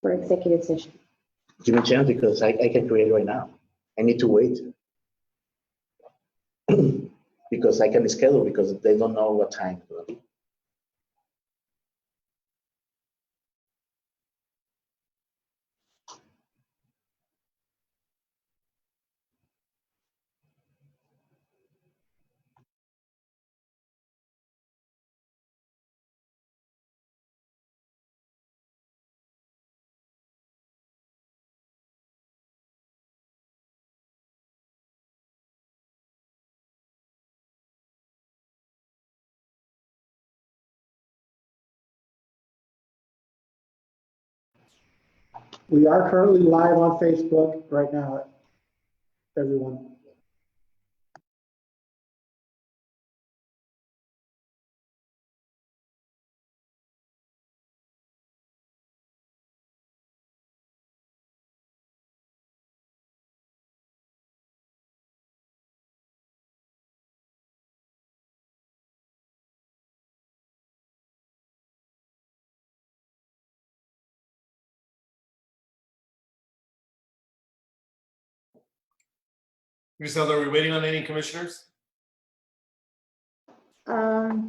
for executive session. Give me a chance because I can create right now. I need to wait. Because I can schedule because they don't know what time. We are currently live on Facebook right now, everyone. Griselda, are we waiting on any commissioners? I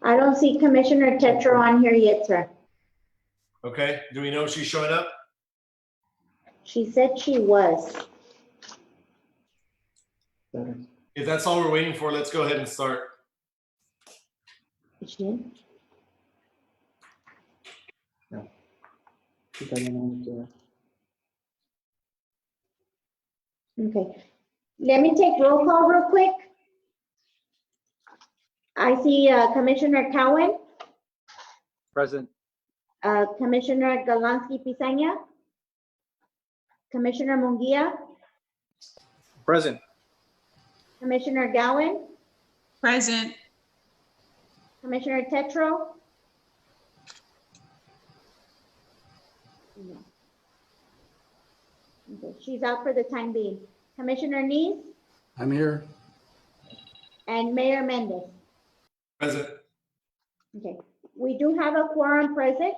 don't see Commissioner Tetro on here yet, sir. Okay, do we know if she's showing up? She said she was. If that's all we're waiting for, let's go ahead and start. Is she in? Okay. Let me take roll call real quick. I see Commissioner Cowan, Present. Commissioner Galansky Pisania, Commissioner Munguia, Present. Commissioner Gowan, Present. Commissioner Tetro. No. Okay, she's out for the time being. Commissioner Neese I'm here. and Mayor Mendez. Present. Okay, we do have a quorum present.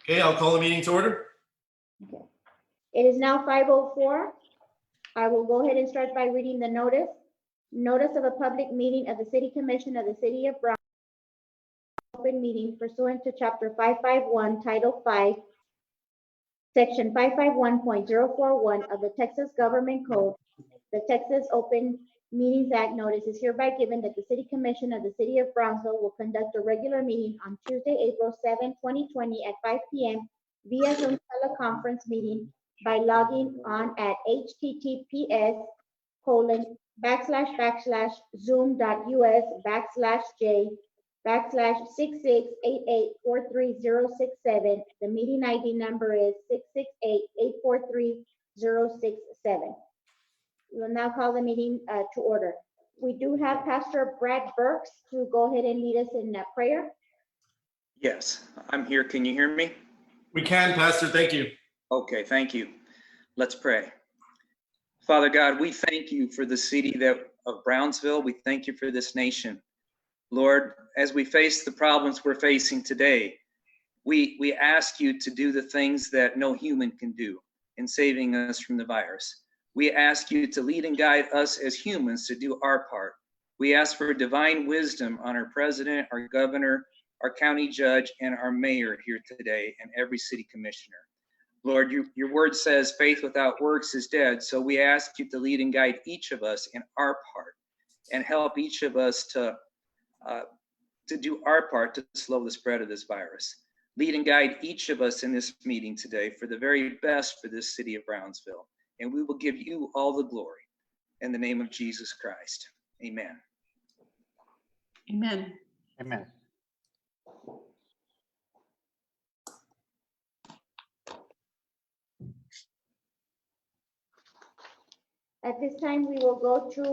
Okay, I'll call the meeting to order. Okay. It is now 5:04. I will go ahead and start by reading the notice. Notice of a public meeting of the City Commission of the City of Brownsville. Open meeting pursuant to Chapter 551, Title 5, Section 551.041 of the Texas Government Code. The Texas Open Meetings Act notice is hereby given that the City Commission of the City of Brownsville will conduct a regular meeting on Tuesday, April 7, 2020 at 5 p.m. via Zoom teleconference meeting by logging on at https://zoom.us/j/6688430067. The meeting ID number is 668-843-067. We will now call the meeting to order. We do have Pastor Brad Burks to go ahead and lead us in prayer. Yes, I'm here. Can you hear me? We can, Pastor, thank you. Okay, thank you. Let's pray. Father God, we thank you for the city of Brownsville. We thank you for this nation. Lord, as we face the problems we're facing today, we ask you to do the things that no human can do in saving us from the virus. We ask you to lead and guide us as humans to do our part. We ask for divine wisdom on our president, our governor, our county judge, and our mayor here today, and every city commissioner. Lord, your word says faith without works is dead. So we ask you to lead and guide each of us in our part and help each of us to do our part to slow the spread of this virus. Lead and guide each of us in this meeting today for the very best for this city of Brownsville. And we will give you all the glory in the name of Jesus Christ. Amen. Amen. Amen. At this time, we will go to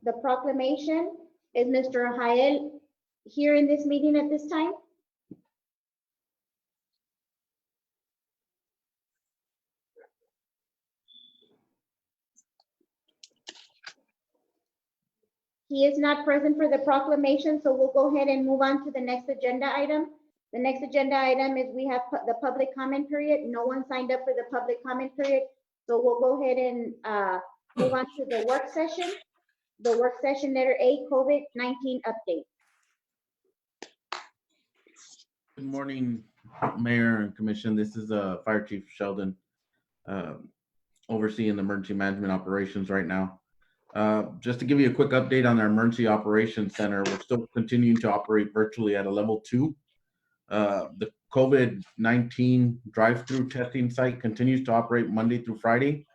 the proclamation. Is Mr. Jael here in this meeting at this time? He is not present for the proclamation, so we'll go ahead and move on to the next agenda item. The next agenda item is we have the public comment period. No one signed up for the public comment period. So we'll go ahead and move on to the work session. The work session, letter A, COVID-19 update. Good morning, Mayor and Commission. This is Fire Chief Sheldon, overseeing the emergency management operations right now. Just to give you a quick update on our emergency operations center, we're still continuing to operate virtually at a level 2. The COVID-19 drive-through testing site continues to operate Monday through Friday,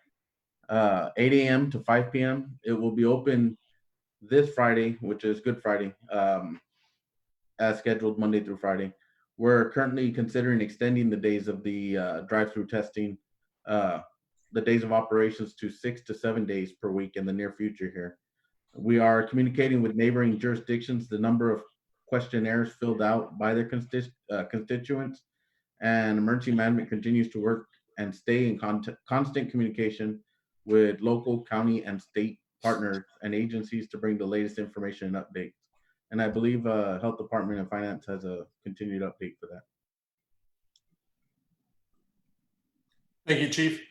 8 a.m. to 5 p.m. It will be open this Friday, which is Good Friday, as scheduled Monday through Friday. We're currently considering extending the days of the drive-through testing, the days of operations to 6 to 7 days per week in the near future here. We are communicating with neighboring jurisdictions, the number of questionnaires filled out by their constituents, and emergency management continues to work and stay in constant communication with local, county, and state partners and agencies to bring the latest information and updates. And I believe Health Department and Finance has a continued update for that. Thank you, Chief.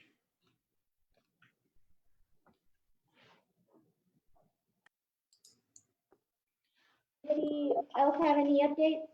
Anybody else have any updates?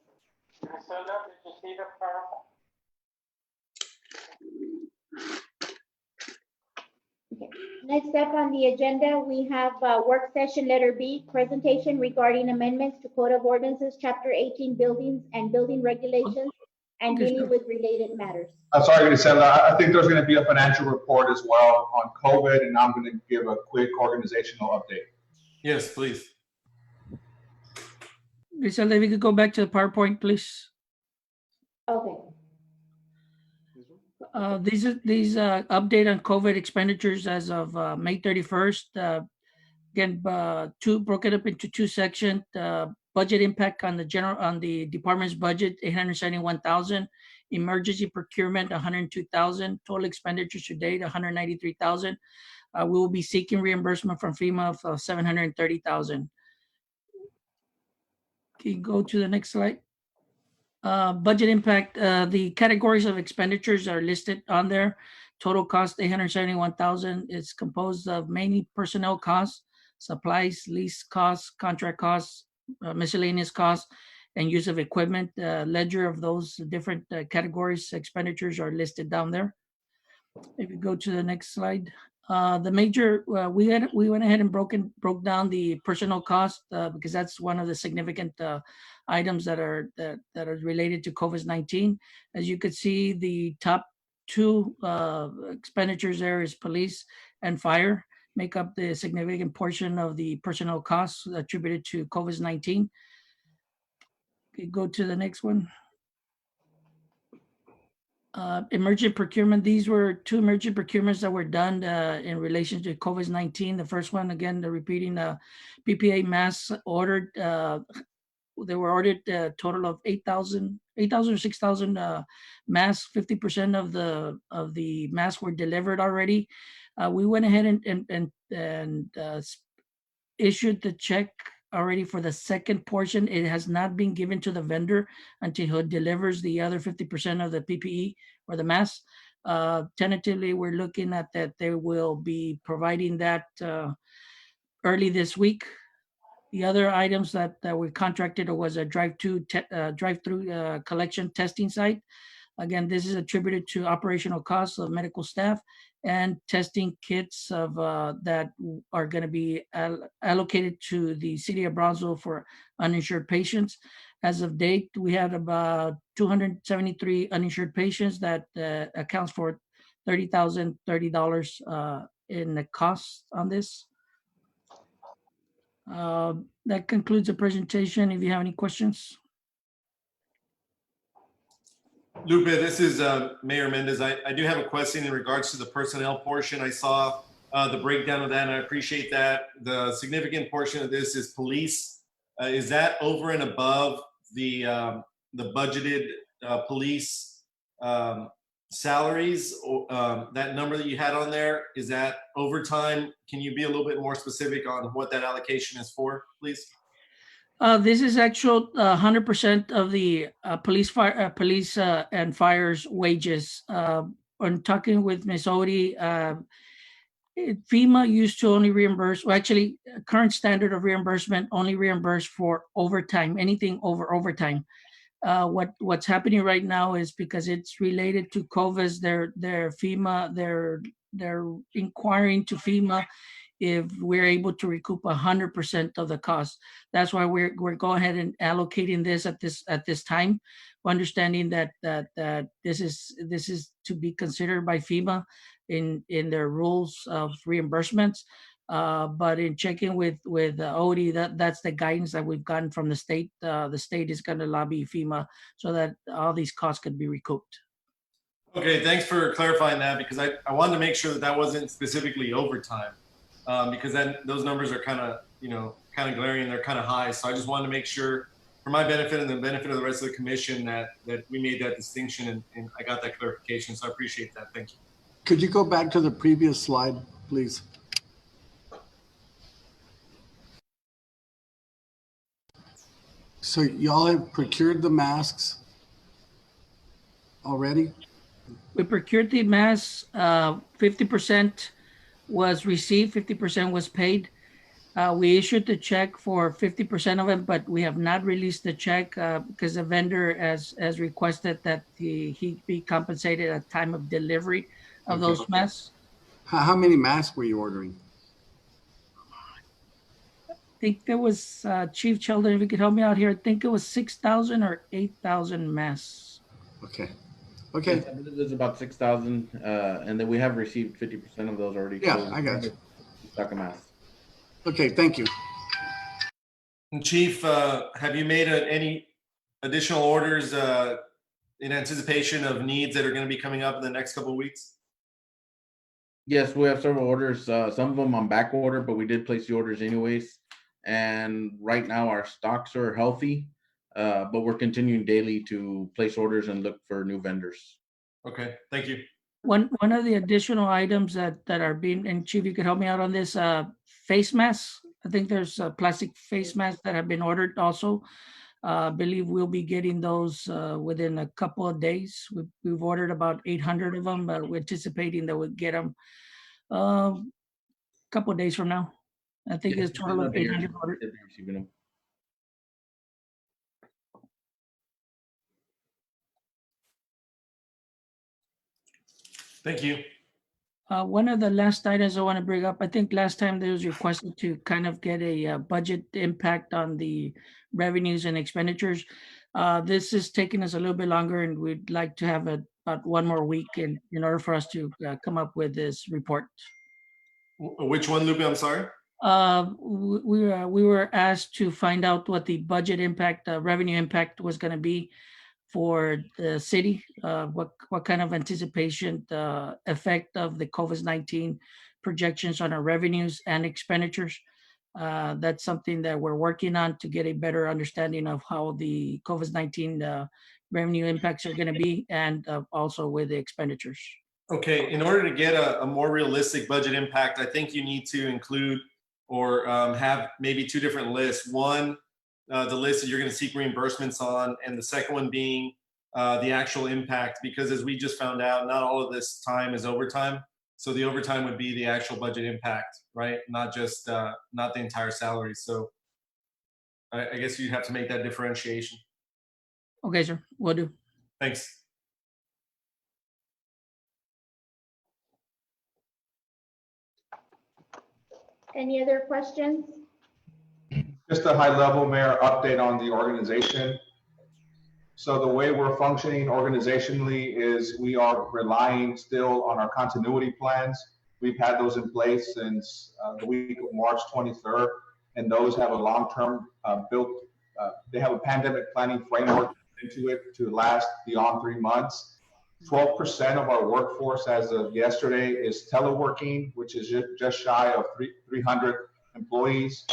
Okay. Next up on the agenda, we have work session letter B, presentation regarding amendments to Code of Ordinances, Chapter 18, Buildings and Building Regulations, and dealing with related matters. I'm sorry, Grisela, I think there's going to be a financial report as well on COVID, and I'm going to give a quick organizational update. Yes, please. Griselda, if we could go back to the PowerPoint, please. Okay. These update on COVID expenditures as of May 31st. Again, broken up into 2 sections. Budget impact on the department's budget, 871,000. Emergency procurement, 102,000. Total expenditures to date, 193,000. We will be seeking reimbursement from FEMA of 730,000. Can you go to the next slide? Budget impact, the categories of expenditures are listed on there. Total cost, 871,000. It's composed of mainly personnel costs, supplies, lease costs, contract costs, miscellaneous costs, and use of equipment. Ledger of those different categories expenditures are listed down there. If you go to the next slide. The major, we went ahead and broke down the personnel cost because that's one of the significant items that are related to COVID-19. As you could see, the top 2 expenditures there is police and fire, make up the significant portion of the personnel costs attributed to COVID-19. Okay, go to the next one. Emergent procurement. These were 2 emergent procurements that were done in relation to COVID-19. The first one, again, the repeating PPE masks ordered. They were ordered a total of 8,000 or 6,000 masks. 50% of the masks were delivered already. We went ahead and issued the check already for the second portion. It has not been given to the vendor until he delivers the other 50% of the PPE or the mask. Tentatively, we're looking at that they will be providing that early this week. The other items that we contracted was a drive-through collection testing site. Again, this is attributed to operational costs of medical staff and testing kits of that are going to be allocated to the city of Brownsville for uninsured patients. As of date, we had about 273 uninsured patients. That accounts for $30,030 in the cost on this. That concludes the presentation. If you have any questions. Lupe, this is Mayor Mendez. I do have a question in regards to the personnel portion. I saw the breakdown of that, and I appreciate that. The significant portion of this is police. Is that over and above the budgeted police salaries? That number that you had on there, is that overtime? Can you be a little bit more specific on what that allocation is for, please? This is actual 100% of the police and fire's wages. On talking with Ms. Odie, FEMA used to only reimburse, well, actually, current standard of reimbursement only reimburse for overtime, anything over overtime. What's happening right now is because it's related to COVID, they're inquiring to FEMA if we're able to recoup 100% of the cost. That's why we're going ahead and allocating this at this time, understanding that this is to be considered by FEMA in their rules of reimbursements. But in checking with Odie, that's the guidance that we've gotten from the state. The state is going to lobby FEMA so that all these costs could be recouped. Okay, thanks for clarifying that, because I wanted to make sure that wasn't specifically overtime, because then those numbers are kind of glaring and they're kind of high. So I just wanted to make sure, for my benefit and the benefit of the rest of the commission, that we made that distinction and I got that clarification. So I appreciate that. Thank you. Could you go back to the previous slide, please? So y'all have procured the masks already? We procured the masks. 50% was received, 50% was paid. We issued the check for 50% of it, but we have not released the check because the vendor has requested that he be compensated at time of delivery of those masks. How many masks were you ordering? I think there was, Chief Sheldon, if you could help me out here, I think it was 6,000 or 8,000 masks. Okay. Okay. I believe there's about 6,000, and then we have received 50% of those already. Yeah, so I got you. Stock of masks. Okay, thank you. And Chief, have you made any additional orders in anticipation of needs that are going to be coming up in the next couple of weeks? Yes, we have several orders, some of them on back order, but we did place the orders anyways. And right now our stocks are healthy, but we're continuing daily to place orders and look for new vendors. Okay, thank you. One of the additional items that are being, and Chief, you could help me out on this, face masks. I think there's plastic face masks that have been ordered also. I believe we'll be getting those within a couple of days. We've ordered about 800 of them, but we're anticipating that we'll get them a couple of days from now. I think it's a total of 800 ordered. Thank you. One of the last items I want to bring up, I think last time there was requested to kind of get a budget impact on the revenues and expenditures. This is taking us a little bit longer, and we'd like to have about one more week in order for us to come up with this report. Which one, Lupe? I'm sorry. We were asked to find out what the budget impact, revenue impact was going to be for the city, what kind of anticipation effect of the COVID-19 projections on our revenues and expenditures. That's something that we're working on to get a better understanding of how the COVID-19 revenue impacts are going to be, and also with the expenditures. Okay, in order to get a more realistic budget impact, I think you need to include or have maybe two different lists. One, the list that you're going to seek reimbursements on, and the second one being the actual impact, because as we just found out, not all of this time is overtime. So the overtime would be the actual budget impact, right? Not just, not the entire salary. So I guess you'd have to make that differentiation. Okay, sir, will do. Thanks. Any other questions? Just a high level, Mayor, update on the organization. So the way we're functioning organizationally is we are relying still on our continuity plans. We've had those in place since the week of March 23rd, and those have a long-term they have a pandemic planning framework into it to last beyond 3 months. 12% of our workforce as of yesterday is teleworking, which is just shy of 300 employees.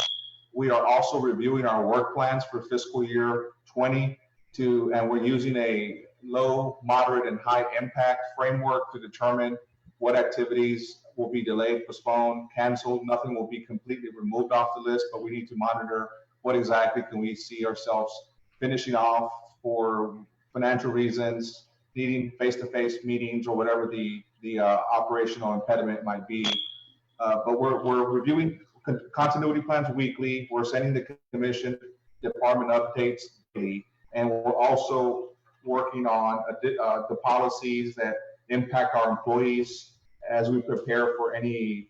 We are also reviewing our work plans for fiscal year 20 and we're using a low, moderate, and high impact framework to determine what activities will be delayed, postponed, canceled. Nothing will be completely removed off the list, but we need to monitor what exactly can we see ourselves finishing off for financial reasons, needing face-to-face meetings or whatever the operational impediment might be. But we're reviewing continuity plans weekly. We're sending the commission department updates daily, and we're also working on the policies that impact our employees as we prepare for any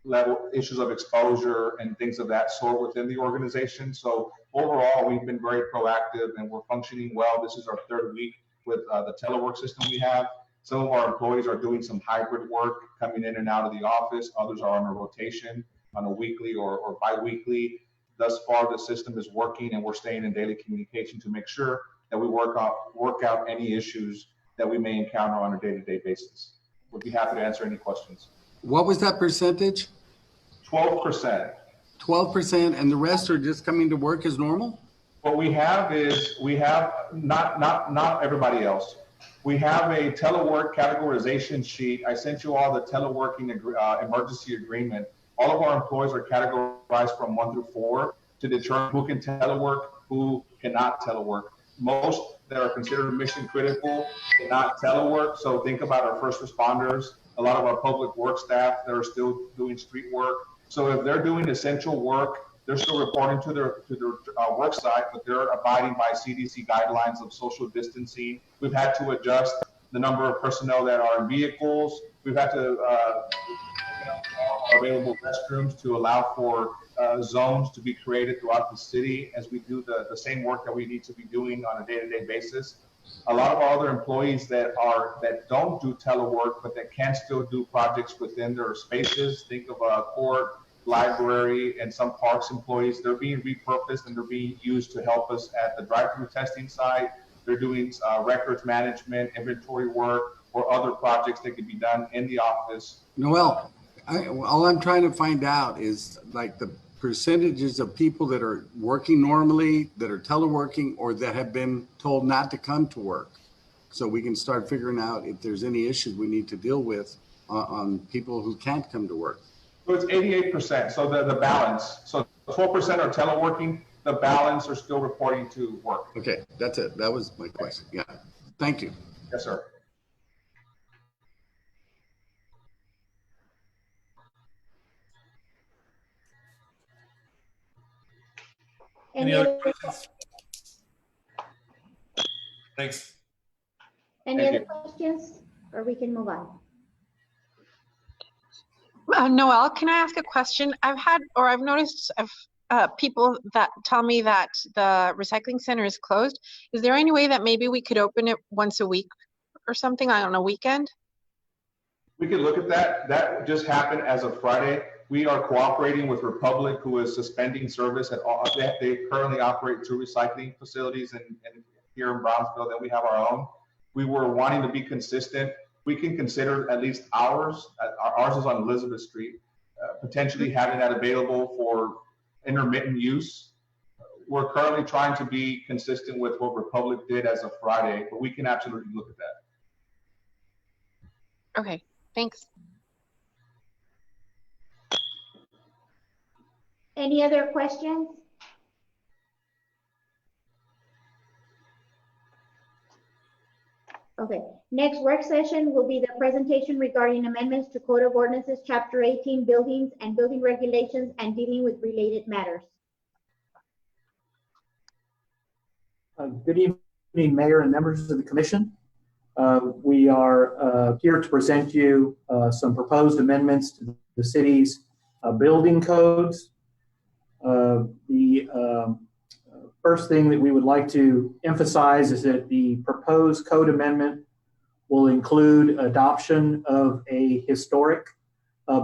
level issues of exposure and things of that sort within the organization. So overall, we've been very proactive and we're functioning well. This is our third week with the telework system we have. Some of our employees are doing some hybrid work, coming in and out of the office. Others are on a rotation on a weekly or bi-weekly. Thus far, the system is working and we're staying in daily communication to make sure that we work out any issues that we may encounter on a day-to-day basis. We'll be happy to answer any questions. What was that percentage? 12%. 12%, and the rest are just coming to work as normal? What we have is, not everybody else. We have a telework categorization sheet. I sent you all the teleworking emergency agreement. All of our employees are categorized from 1 through 4 to determine who can telework, who cannot telework. Most that are considered mission critical cannot telework. So think about our first responders, a lot of our public work staff that are still doing street work. So if they're doing essential work, they're still reporting to their work site, but they're abiding by CDC guidelines of social distancing. We've had to adjust the number of personnel that are in vehicles. We've had to available restrooms to allow for zones to be created throughout the city as we do the same work that we need to be doing on a day-to-day basis. A lot of our other employees that don't do telework, but that can still do projects within their spaces. Think of a court, library, and some parks employees. They're being repurposed and they're being used to help us at the drive-through testing site. They're doing records management, inventory work, or other projects that can be done in the office. Noel, all I'm trying to find out is like the percentages of people that are working normally, that are teleworking, or that have been told not to come to work. So we can start figuring out if there's any issues we need to deal with on people who can't come to work. So it's 88%. So the balance. So 12% are teleworking. The balance are still reporting to work. Okay, that's it. That was my question. Yeah. Thank you. Yes, sir. Any other questions? Thanks. Any Thank other questions, or we can move on? Noel, can I ask a question? I've noticed people that tell me that the recycling center is closed. Is there any way that maybe we could open it once a week or something on a weekend? We could look at that. That just happened as of Friday. We are cooperating with Republic, who is suspending service at all. They currently operate 2 recycling facilities here in Brownsville. Then we have our own. We were wanting to be consistent. We can consider at least ours. Ours is on Elizabeth Street, potentially having that available for intermittent use. We're currently trying to be consistent with what Republic did as of Friday, but we can absolutely look at that. Okay, thanks. Any other questions? Okay, next work session will be the presentation regarding amendments to Code of Ordinances, Chapter 18, Buildings and Building Regulations, and dealing with related matters. Good evening, Mayor and members of the Commission. We are here to present you some proposed amendments to the city's building codes. The first thing that we would like to emphasize is that the proposed code amendment will include adoption of a historic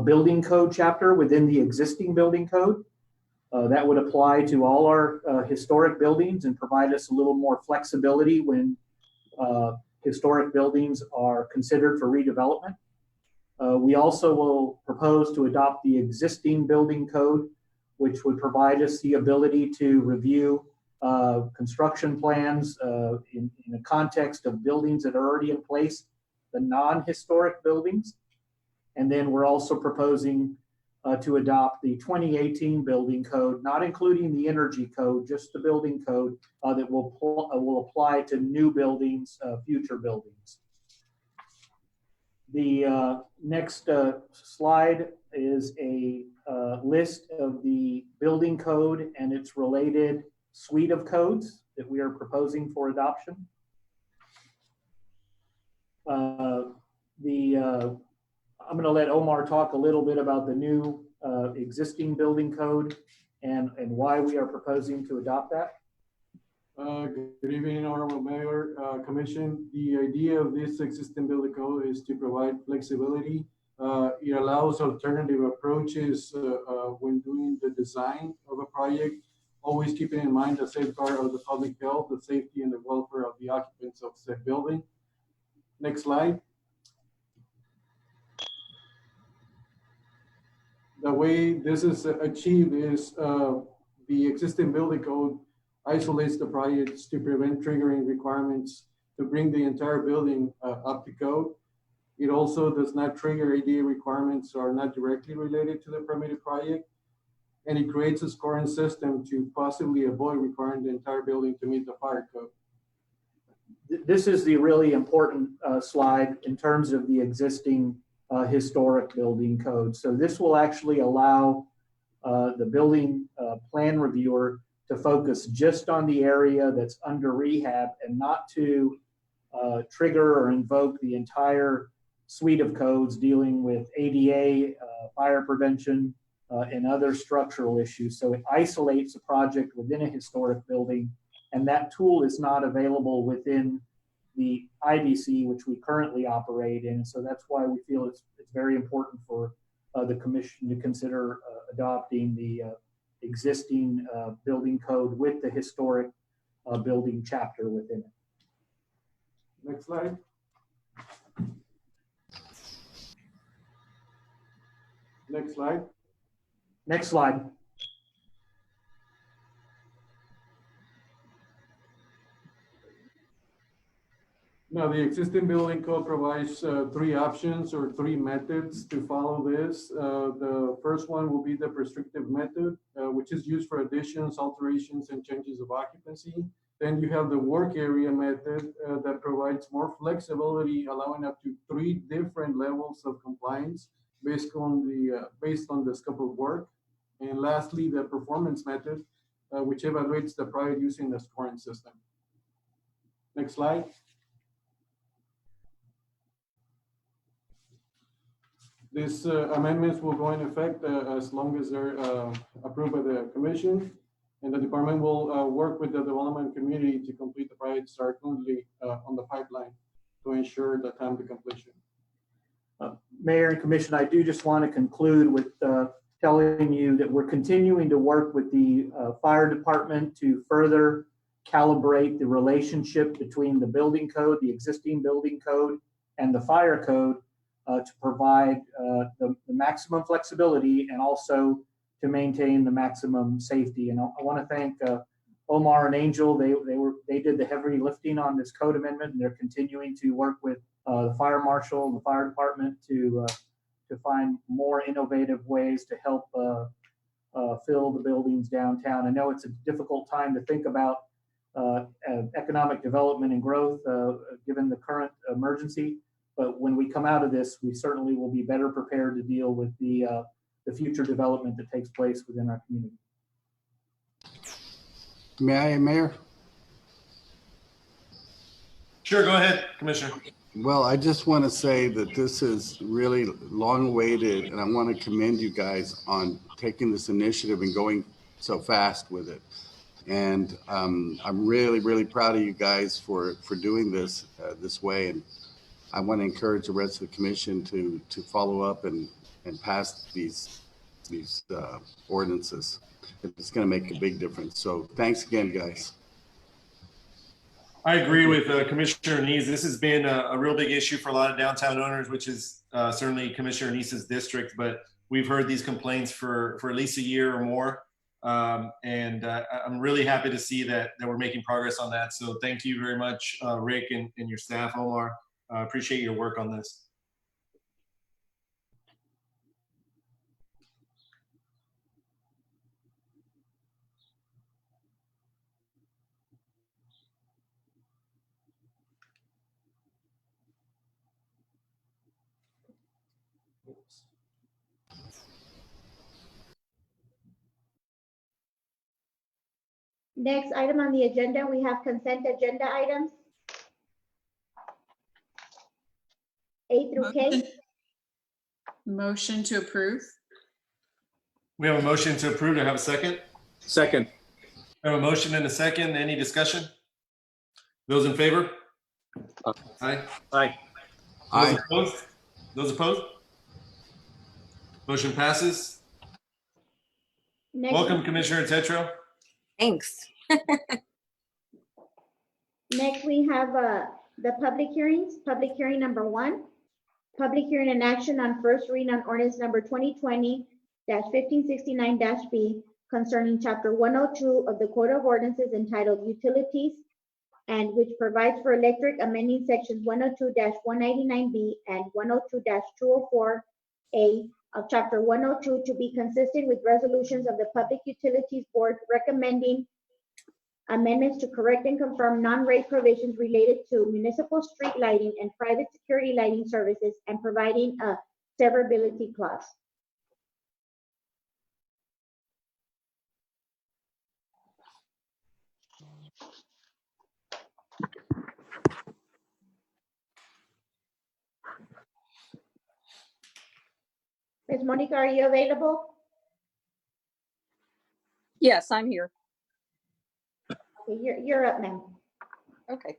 building code chapter within the existing building code. That would apply to all our historic buildings and provide us a little more flexibility when historic buildings are considered for redevelopment. We also will propose to adopt the existing building code, which would provide us the ability to review construction plans in the context of buildings that are already in place, the non-historic buildings. And then we're also proposing to adopt the 2018 building code, not including the energy code, just the building code that will apply to new buildings, future buildings. The next slide is a list of the building code and its related suite of codes that we are proposing for adoption. I'm going to let Omar talk a little bit about the new existing building code and why we are proposing to adopt that. Good evening, Honorable Mayor, Commission. The idea of this existing building code is to provide flexibility. It allows alternative approaches when doing the design of a project, always keeping in mind the safeguard of the public health, the safety and the welfare of the occupants of said building. Next slide. The way this is achieved is the existing building code isolates the projects to prevent triggering requirements to bring the entire building up to code. It also does not trigger ADA requirements or are not directly related to the permitted project. And it creates a scoring system to possibly avoid requiring the entire building to meet the fire code. This is the really important slide in terms of the existing historic building code. So this will actually allow the building plan reviewer to focus just on the area that's under rehab and not to trigger or invoke the entire suite of codes dealing with ADA, fire prevention, and other structural issues. So it isolates a project within a historic building, and that tool is not available within the IBC, which we currently operate in. So that's why we feel it's very important for the commission to consider adopting the existing building code with the historic building chapter within it. Next slide. Next slide. Next slide. Now, the existing building code provides three options or three methods to follow this. The first one will be the prescriptive method, which is used for additions, alterations, and changes of occupancy. Then you have the work area method that provides more flexibility, allowing up to 3 different levels of compliance based on the scope of work. And lastly, the performance method, which evaluates the project using the scoring system. Next slide. These amendments will go in effect as long as they're approved by the commission, and the department will work with the development community to complete the projects that are currently on the pipeline to ensure the time to completion. Mayor and Commission, I do just want to conclude with telling you that we're continuing to work with the fire department to further calibrate the relationship between the building code, the existing building code, and the fire code to provide the maximum flexibility and also to maintain the maximum safety. And I want to thank Omar and Angel. They did the heavy lifting on this code amendment, and they're continuing to work with the fire marshal and the fire department to find more innovative ways to help fill the buildings downtown. I know it's a difficult time to think about economic development and growth given the current emergency. But when we come out of this, we certainly will be better prepared to deal with the future development that takes place within our community. May I, Mayor? Sure, go ahead, Commissioner. Well, I just want to say that this is really long awaited, and I want to commend you guys on taking this initiative and going so fast with it. And I'm really, really proud of you guys for doing this this way. And I want to encourage the rest of the commission to follow up and pass these ordinances. It's going to make a big difference. So thanks again, guys. I agree with Commissioner Neese. This has been a real big issue for a lot of downtown owners, which is certainly Commissioner Neese's district, but we've heard these complaints for at least a year or more. And I'm really happy to see that we're making progress on that. So thank you very much, Rick and your staff, Omar. I appreciate your work on this. Next item on the agenda, we have consent agenda items. A through K. Motion to approve. We have a motion to approve. Do I have a second? Second. We have a motion and a second. Any discussion? Those in favor? Aye. Aye. Those Aye. opposed? Those opposed? Motion passes. Next, Welcome, Commissioner Tetro. Thanks. next we have the public hearings. Public hearing number 1. Public hearing and action on first reading on ordinance number 2020-1569-B concerning chapter 102 of the Code of Ordinances entitled Utilities, and which provides for electric, amending sections 102-199B and 102-204A of chapter 102 to be consistent with resolutions of the Public Utilities Board recommending amendments to correct and confirm non-rate provisions related to municipal street lighting and private security lighting services and providing a severability clause. Ms. Monica, are you available? Yes, I'm here. Okay, you're up, ma'am. Okay.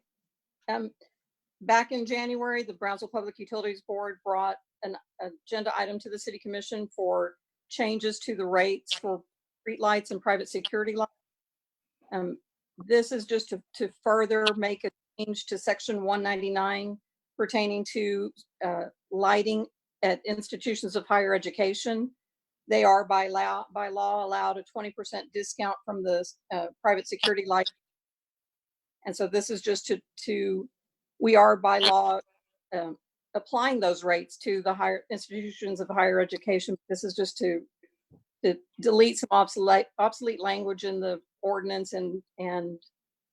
Back in January, the Brownsville Public Utilities Board brought an agenda item to the City Commission for changes to the rates for street lights and private security lights. This is just to further make a change to section 199 pertaining to lighting at institutions of higher education. They are by law allowed a 20% discount from the private security light. And so this is just we are by law applying those rates to the higher institutions of higher education. This is just to delete some obsolete language in the ordinance and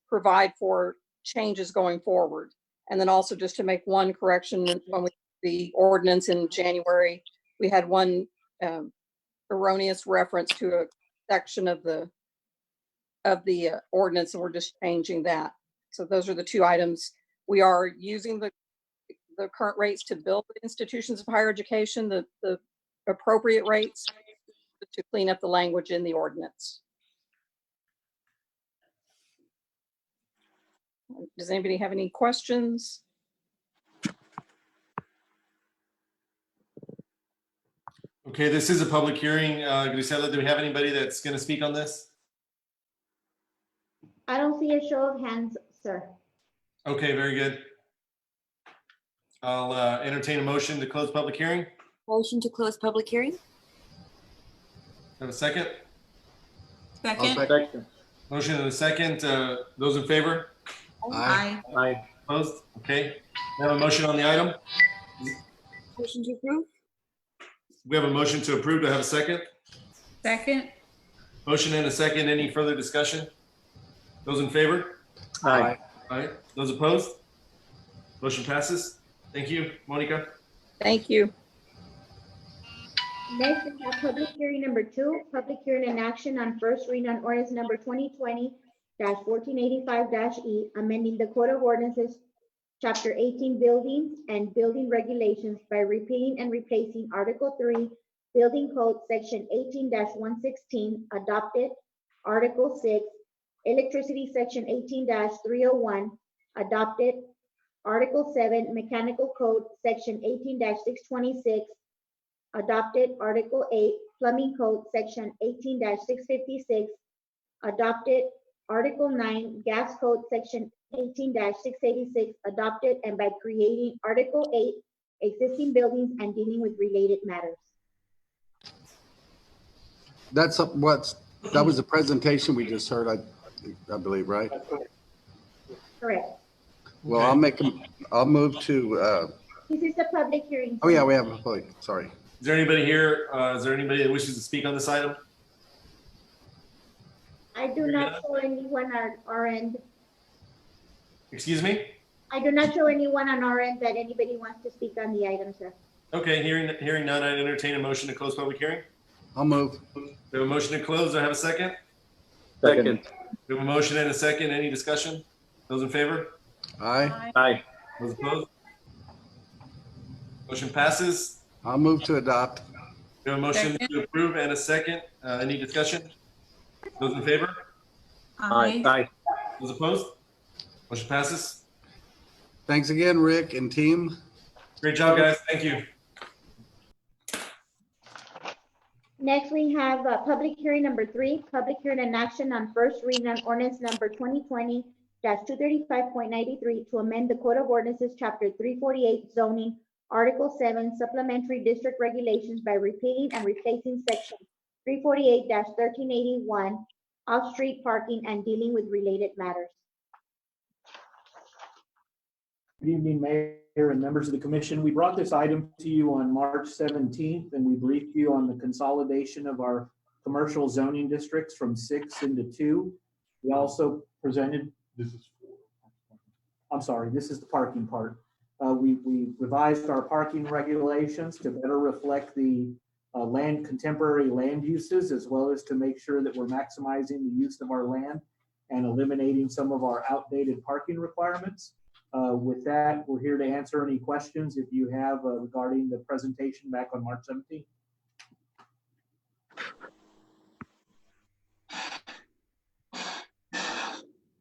provide for changes going forward. And then also just to make one correction, when we the ordinance in January, we had one erroneous reference to a section of the ordinance, and we're just changing that. So those are the two items. We are using the current rates to build the institutions of higher education, the appropriate rates, to clean up the language in the ordinance. Does anybody have any questions? Okay, this is a public hearing. Grisela, do we have anybody that's going to speak on this? I don't see a show of hands, sir. Okay, very good. I'll entertain a motion to close public hearing. Motion to close public hearing. Have a second? Second. Motion and a second. Those in favor? Aye. Aye. Opposed? Okay. We have a motion on the item. Motion to approve. We have a motion to approve. Do I have a second? Second. Motion and a second. Any further discussion? Those in favor? Aye. Aye. Those opposed? Motion passes. Thank you, Monica. Thank you. Next, we have public hearing number 2, public hearing and action on first reading on ordinance number 2020-1485-E, amending the Code of Ordinances, Chapter 18, Buildings and Building Regulations by repealing and replacing Article 3, Building Code, Section 18-116, adopted, Article 6, Electricity, Section 18-301, adopted, Article 7, Mechanical Code, Section 18-626, adopted, Article 8, Plumbing Code, Section 18-656, adopted, Article 9, Gas Code, Section 18-686, adopted, and by creating Article 8, Existing Buildings and dealing with related matters. That was the presentation we just heard, I believe, right? Correct. Well, I'll move to, This is a public hearing. oh yeah, we have a public, sorry. Is there anybody here? Is there anybody that wishes to speak on this item? I do not show anyone on our end. Excuse me? I do not show anyone on our end that anybody wants to speak on the item, sir. Okay, hearing none, I entertain a motion to close public hearing. I'll move. We have a motion to close. Do I have a second? Second. We have a motion and a second. Any discussion? Those in favor? Aye. Aye. Those opposed? Motion passes. I'll move to adopt. We have a motion Second. to approve and a second. Any discussion? Those in favor? Aye. Those opposed? Motion passes. Thanks again, Rick and team. Great job, guys. Thank you. Next, we have public hearing number 3, public hearing and action on first reading on ordinance number 2020-235.93 to amend the Code of Ordinances, Chapter 348 zoning, Article 7 supplementary district regulations by repealing and replacing Section 348-1381 off-street parking and dealing with related matters. Good evening, Mayor and members of the commission. We brought this item to you on March 17th, and we briefed you on the consolidation of our commercial zoning districts from 6 into 2. We also presented, this is the parking part. We revised our parking regulations to better reflect the contemporary land uses, as well as to make sure that we're maximizing the use of our land and eliminating some of our outdated parking requirements. With that, we're here to answer any questions if you have regarding the presentation back on March 17th.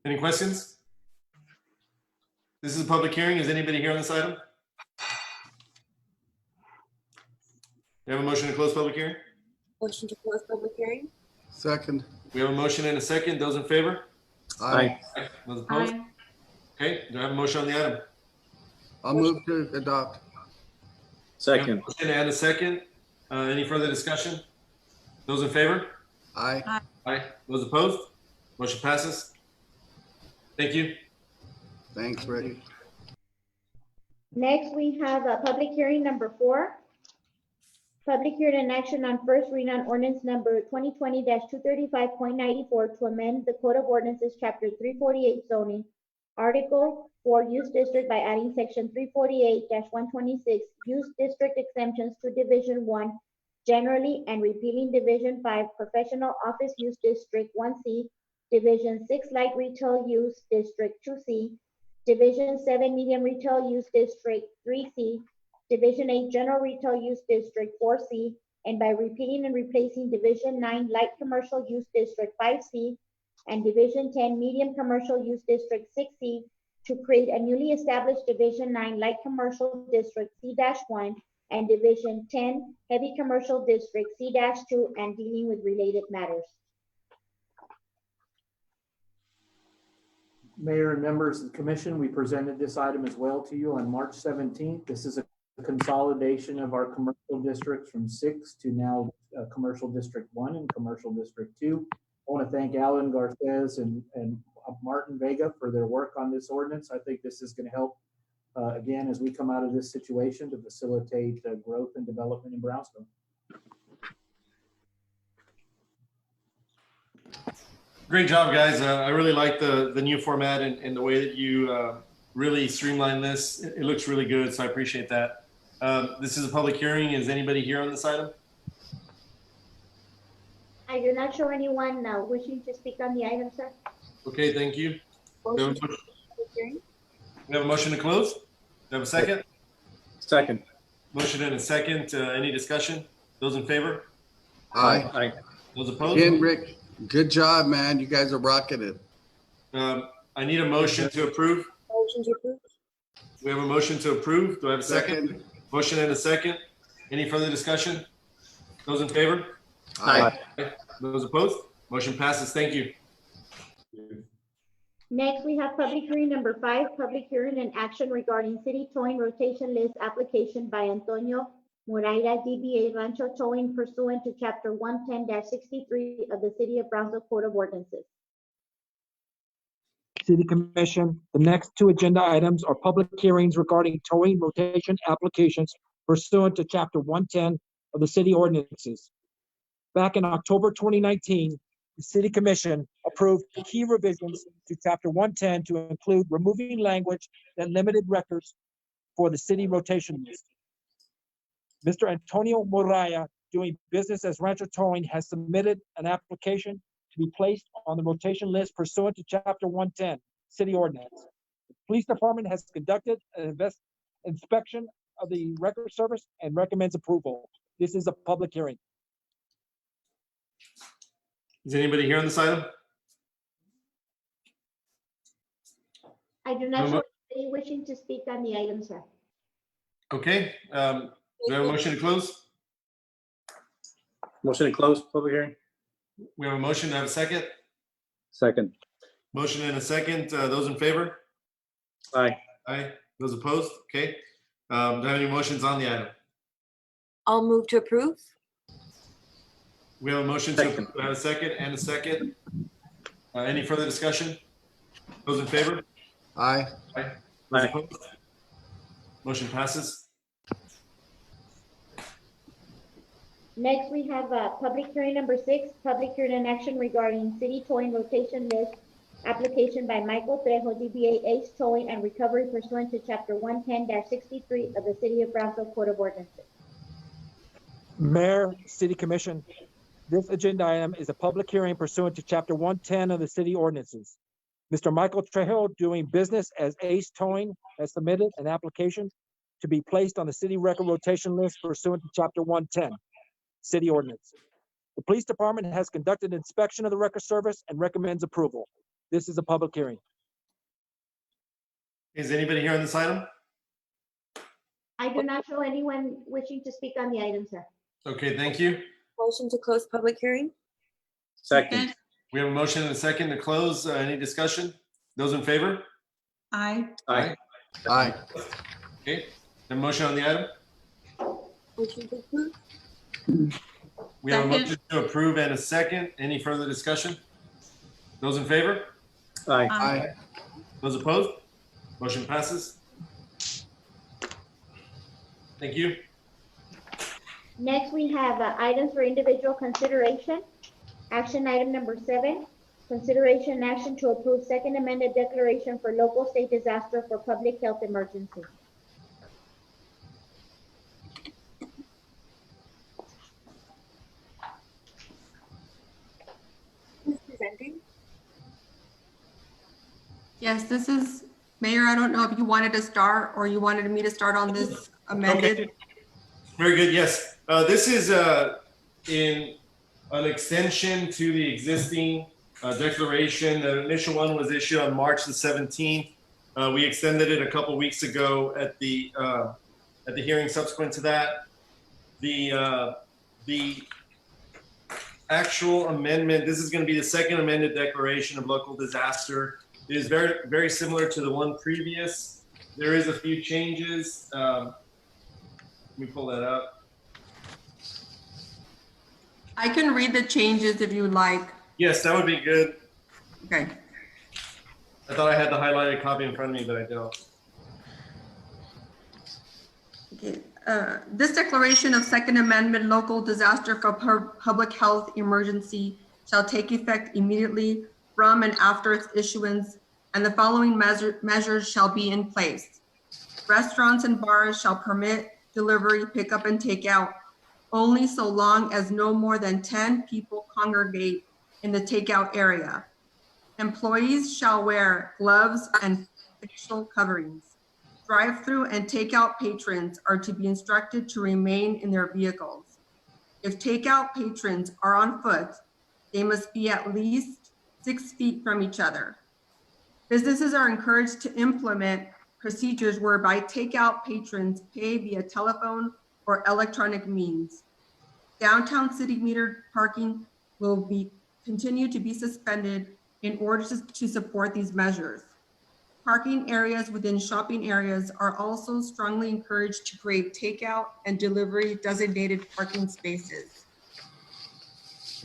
Any questions? This is a public hearing. Is anybody here on this item? We have a motion to close public hearing? Motion to close public hearing? Second. We have a motion and a second. Those in favor? Aye. Those opposed? Okay, do I have a motion on the item? I'll move to adopt. Second. Motion and a second. Any further discussion? Those in favor? Aye. Aye. Those opposed? Motion passes. Thank you. Thanks, Rick. Next, we have public hearing number 4. Public hearing and action on first reading on ordinance number 2020-235.94 to amend the Code of Ordinances, Chapter 348 zoning, Article 4 use district by adding Section 348-126 use district exemptions to Division 1 generally and repealing Division 5 professional office use district 1C, Division 6 light retail use district 2C, Division 7 medium retail use district 3C, Division 8 general retail use district 4C, and by repealing and replacing Division 9 light commercial use district 5C and Division 10 medium commercial use district 6C to create a newly established Division 9 light commercial district C-1 and Division 10 heavy commercial district C-2 and dealing with related matters. Mayor and members of the commission, we presented this item as well to you on March 17th. This is a consolidation of our commercial districts from 6 to now Commercial District 1 and Commercial District 2. I want to thank Alan Garces and Martin Vega for their work on this ordinance. I think this is going to help, again, as we come out of this situation to facilitate growth and development in Brownsville. Great job, guys. I really like the new format and the way that you really streamline this. It looks really good, so I appreciate that. This is a public hearing. Is anybody here on this item? I do not show anyone wishing to speak on the item, sir. Okay, thank you. We have a motion to close. Do we have a second? Second. Motion and a second. Any discussion? Those in favor? Aye. Aye. Those opposed? Again, Rick, good job, man. You guys are rocking it. I need a motion to approve. Motion to approve? We have a motion to approve. Do I have a second? Motion and a second. Any further discussion? Those in favor? Aye. Those opposed? Motion passes. Thank you. Next, we have public hearing number 5, public hearing and action regarding city towing rotation list application by Antonio Moreira, DBA Rancho Towing pursuant to Chapter 110-63 of the City of Brownsville Code of Ordinances. City Commission, the next 2 agenda items are public hearings regarding towing rotation applications pursuant to Chapter 110 of the City Ordinances. Back in October 2019, the City Commission approved key revisions to Chapter 110 to include removing language that limited records for the city rotation list. Mr. Antonio Moreira, doing business as Rancho Towing, has submitted an application to be placed on the rotation list pursuant to Chapter 110, City Ordinance. The Police Department has conducted an inspection of the record service and recommends approval. This is a public hearing. Is anybody here on this item? I do not show any wishing to speak on the item, sir. Okay, do we have a motion to close? Motion to close public hearing? We have a motion to have a second? Second. Motion and a second. Those in favor? Aye. Aye. Those opposed? Okay. Do I have any motions on the item? I'll move to approve. We have a motion to have a second and a second. Any further discussion? Those in favor? Aye. Aye. Those opposed? Motion passes. Next, we have public hearing number 6, public hearing and action regarding city towing rotation list application by Michael Trejo, DBA Ace Towing and Recovery pursuant to Chapter 110-63 of the City of Brownsville Code of Ordinances. Mayor, City Commission, this agenda item is a public hearing pursuant to Chapter 110 of the City Ordinances. Mr. Michael Trejo, doing business as Ace Towing, has submitted an application to be placed on the city record rotation list pursuant to Chapter 110, City Ordinance. The Police Department has conducted inspection of the record service and recommends approval. This is a public hearing. Is anybody here on this item? I do not show anyone wishing to speak on the item, sir. Okay, thank you. Motion to close public hearing? Second. We have a motion and a second to close. Any discussion? Those in favor? Aye. Aye. Aye. Okay, the motion on the item? Motion to approve? We have a Second. motion to approve and a second. Any further discussion? Those in favor? Aye. Aye. Those opposed? Motion passes. Thank you. Next, we have items for individual consideration. Action item number 7, consideration and action to approve second amended declaration for local state disaster for public health emergency. Who's presenting? Yes, this is, Mayor, I don't know if you wanted to start or you wanted me to start on this amended. Okay. Very good, yes. This is in an extension to the existing declaration. The initial one was issued on March the 17th. We extended it a couple weeks ago at the hearing subsequent to that. The actual amendment, this is going to be the second amended declaration of local disaster. It is very, very similar to the one previous. There is a few changes. Let me pull that up. I can read the changes if you would like. Yes, that would be good. Okay. I thought I had the highlighted copy in front of me, but I don't. Okay. This declaration of Second Amendment local disaster for public health emergency shall take effect immediately from and after its issuance, and the following measures shall be in place. Restaurants and bars shall permit delivery, pickup, and takeout only so long as no more than 10 people congregate in the takeout area. Employees shall wear gloves and facial coverings. Drive-through and takeout patrons are to be instructed to remain in their vehicles. If takeout patrons are on foot, they must be at least 6 feet from each other. Businesses are encouraged to implement procedures whereby takeout patrons pay via telephone or electronic means. Downtown city metered parking will continue to be suspended in order to support these measures. Parking areas within shopping areas are also strongly encouraged to create takeout and delivery designated parking spaces.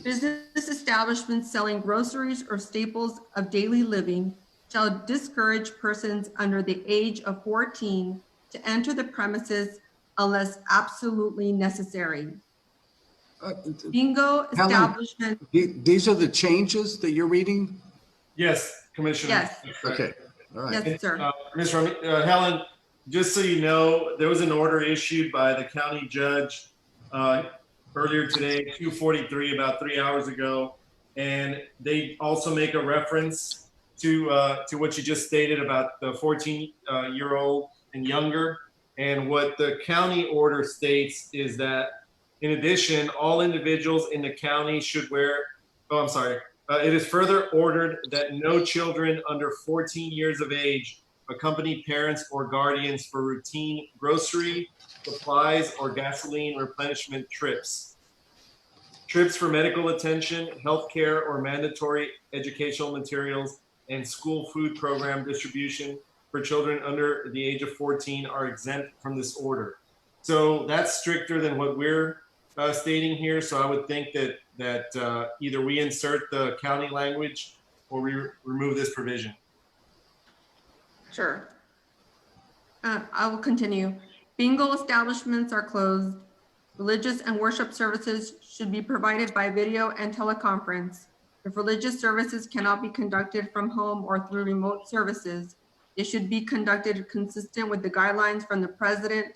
Business establishments selling groceries or staples of daily living shall discourage persons under the age of 14 to enter the premises unless absolutely necessary. Bingo establishment. These are the changes that you're reading? Yes, Commissioner. Yes. Okay, all right. Yes, sir. Ms. Helen, just so you know, there was an order issued by the county judge earlier today, 2:43, about 3 hours ago. And they also make a reference to what you just stated about the 14-year-old and younger. And what the county order states is that, in addition, all individuals in the county should wear, it is further ordered that no children under 14 years of age accompany parents or guardians for routine grocery, supplies, or gasoline replenishment trips. Trips for medical attention, healthcare, or mandatory educational materials, and school food program distribution for children under the age of 14 are exempt from this order. So that's stricter than what we're stating here. So I would think that either we insert the county language or we remove this provision. Sure. I will continue. Bingo establishments are closed. Religious and worship services should be provided by video and teleconference. If religious services cannot be conducted from home or through remote services, it should be conducted consistent with the guidelines from the president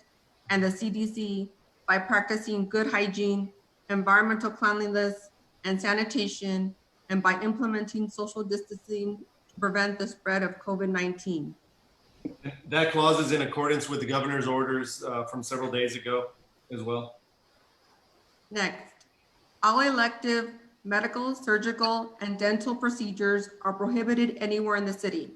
and the CDC by practicing good hygiene, environmental cleanliness, and sanitation, and by implementing social distancing to prevent the spread of COVID-19. That clause is in accordance with the governor's orders from several days ago as well. Next, all elective medical, surgical, and dental procedures are prohibited anywhere in the city.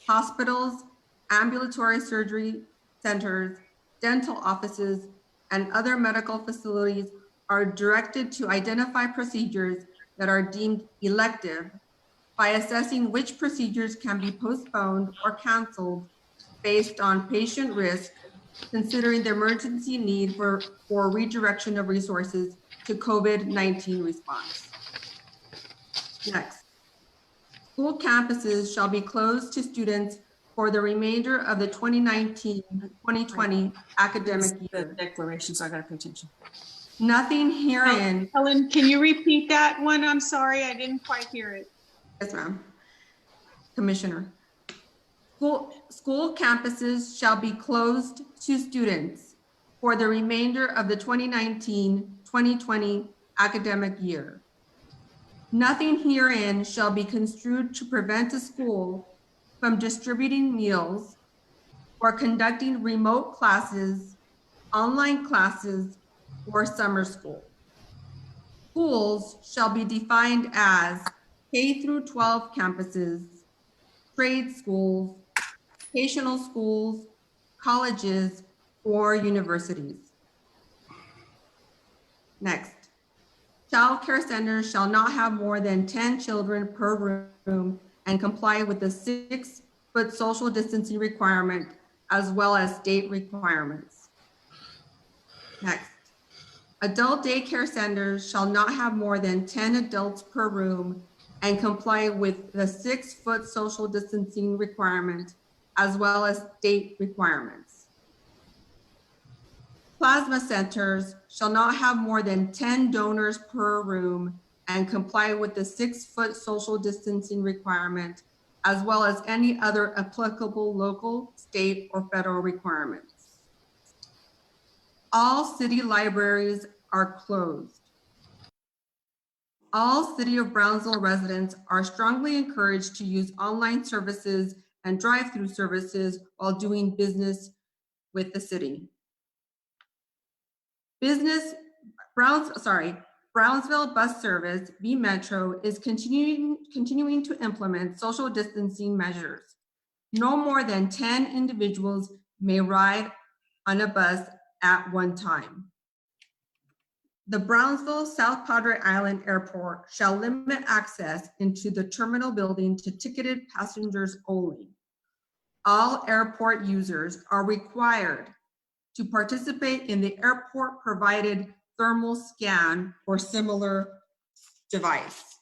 Hospitals, ambulatory surgery centers, dental offices, and other medical facilities are directed to identify procedures that are deemed elective by assessing which procedures can be postponed or canceled based on patient risk, considering the emergency need for redirection of resources to COVID-19 response. Next, school campuses shall be closed to students for the remainder of the 2019-2020 academic year. The declarations, I gotta pay attention. Nothing herein. Helen, can you repeat that one? I'm sorry, I didn't quite hear it. Yes, ma'am. Commissioner. School campuses shall be closed to students for the remainder of the 2019-2020 academic year. Nothing herein shall be construed to prevent a school from distributing meals or conducting remote classes, online classes, or summer school. Schools shall be defined as K through 12 campuses, trade schools, vocational schools, colleges, or universities. Next, child care centers shall not have more than 10 children per room and comply with the 6-foot social distancing requirement as well as state requirements. Next, adult daycare centers shall not have more than 10 adults per room and comply with the 6-foot social distancing requirement as well as state requirements. Plasma centers shall not have more than 10 donors per room and comply with the 6-foot social distancing requirement, as well as any other applicable local, state, or federal requirements. All city libraries are closed. All City of Brownsville residents are strongly encouraged to use online services and drive-through services while doing business with the city. Brownsville Bus Service, B-Metro, is continuing to implement social distancing measures. No more than 10 individuals may ride on a bus at one time. The Brownsville South Padre Island Airport shall limit access into the terminal building to ticketed passengers only. All airport users are required to participate in the airport provided thermal scan or similar device.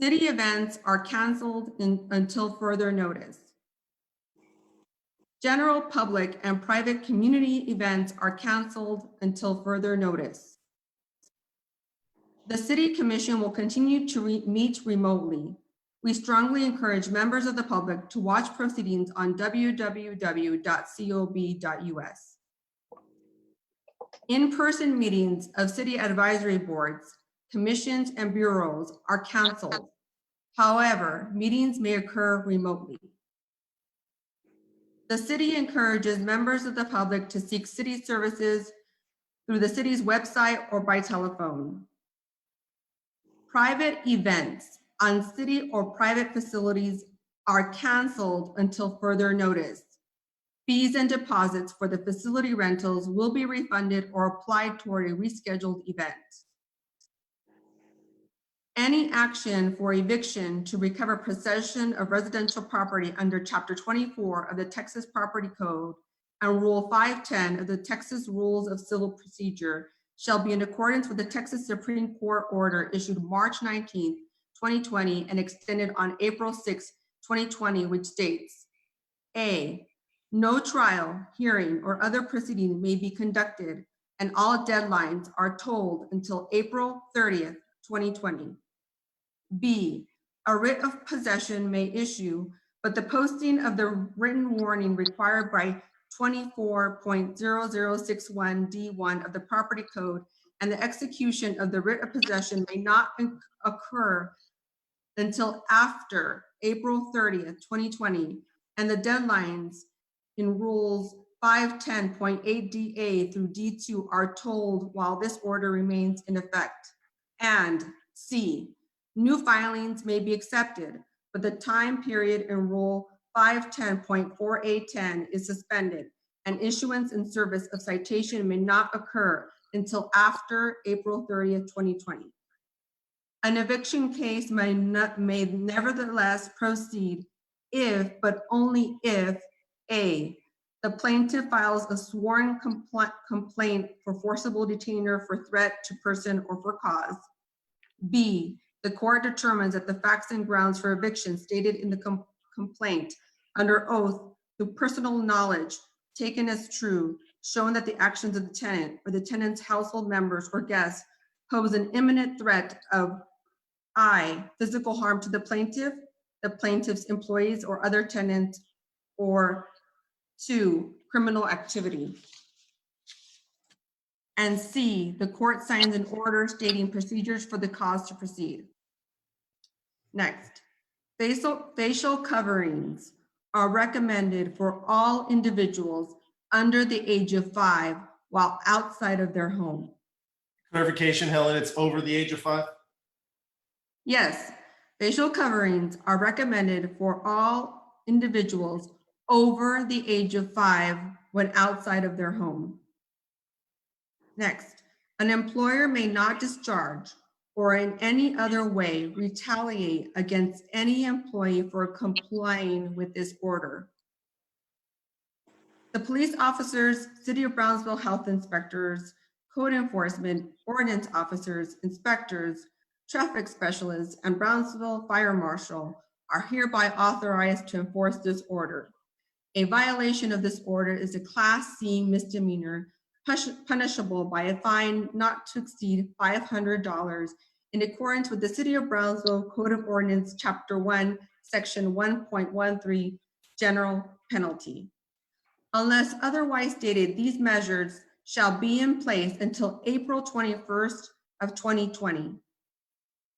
City events are canceled until further notice. General public and private community events are canceled until further notice. The City Commission will continue to meet remotely. We strongly encourage members of the public to watch proceedings on www.cob.us. In-person meetings of city advisory boards commissions, and bureaus are canceled. However, meetings may occur remotely. The city encourages members of the public to seek city services through the city's website or by telephone. Private events on city or private facilities are canceled until further notice. Fees and deposits for the facility rentals will be refunded or applied toward a rescheduled event. Any action for eviction to recover possession of residential property under Chapter 24 of the Texas Property Code and Rule 510 of the Texas Rules of Civil Procedure shall be in accordance with the Texas Supreme Court order issued March 19, 2020 and extended on April 6, 2020, which states, A, no trial, hearing, or other proceeding may be conducted, and all deadlines are tolled until April 30th, 2020. B, a writ of possession may issue, but the posting of the written warning required by 24.0061 D1 of the Property Code and the execution of the writ of possession may not occur until after April 30th, 2020, and the deadlines in Rules 510.8 DA through D2 are tolled while this order remains in effect. And C, new filings may be accepted, but the time period in Rule 510.4A10 is suspended, and issuance and service of citation may not occur until after April 30th, 2020. An eviction case may nevertheless proceed if, but only if, A, the plaintiff files a sworn complaint for forcible detainer for threat to person or for cause. B, the court determines that the facts and grounds for eviction stated in the complaint under oath through personal knowledge taken as true, showing that the actions of the tenant or the tenant's household members or guests pose an imminent threat of I, physical harm to the plaintiff's employees or other tenants, or 2, criminal activity. And C, the court signs an order stating procedures for the cause to proceed. Next, facial coverings are recommended for all individuals under the age of 5 while outside of their home. Clarification, Helen, it's over the age of 5? Yes, facial coverings are recommended for all individuals over the age of 5 when outside of their home. Next, an employer may not discharge or in any other way retaliate against any employee for complying with this order. The police officers, City of Brownsville health inspectors, code enforcement, ordinance officers, inspectors, traffic specialists, and Brownsville Fire Marshal are hereby authorized to enforce this order. A violation of this order is a Class C misdemeanor punishable by a fine not to exceed $500 in accordance with the City of Brownsville Code of Ordinance, Chapter 1, Section 1.13, General Penalty. Unless otherwise stated, these measures shall be in place until April 21st of 2020.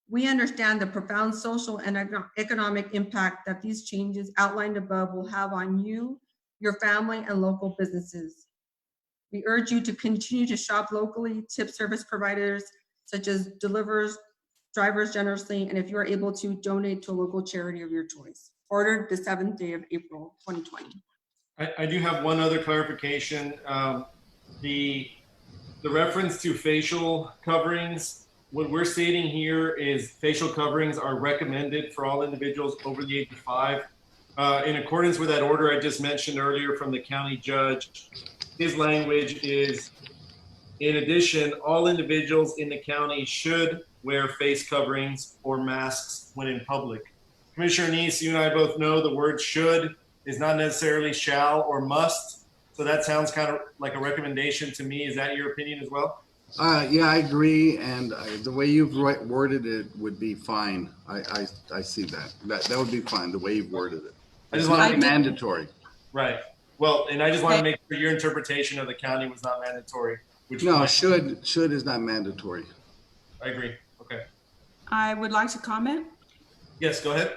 We understand the profound social and economic impact that these changes outlined above will have on you, your family, and local businesses. We urge you to continue to shop locally, tip service providers such as drivers generously, and if you are able to, donate to a local charity of your choice. Ordered the 7th day of April, 2020. I do have one other clarification. The reference to facial coverings, what we're stating here is facial coverings are recommended for all individuals over the age of 5. In accordance with that order I just mentioned earlier from the county judge, his language is, in addition, all individuals in the county should wear face coverings or masks when in public. Commissioner Neese, you and I both know the word should is not necessarily shall or must. So that sounds kind of like a recommendation to me. Is that your opinion as well? Yeah, I agree. And the way you've worded it would be fine. I see that. That would be fine, the way you've worded it. It's not mandatory. Right. Well, and I just want to make sure your interpretation of the county was not mandatory. No, should is not mandatory. I agree. Okay. Okay. I would like to comment. Yes, go ahead.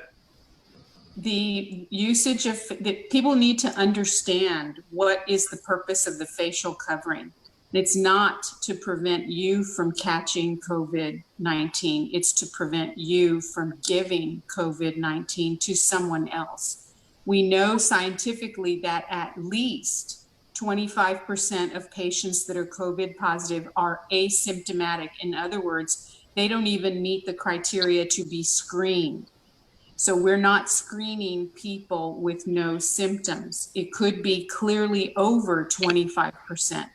The usage of, the people need to understand what is the purpose of the facial covering. It's not to prevent you from catching COVID-19. It's to prevent you from giving COVID-19 to someone else. We know scientifically that at least 25% of patients that are COVID positive are asymptomatic. In other words, they don't even meet the criteria to be screened. So we're not screening people with no symptoms. It could be clearly over 25%.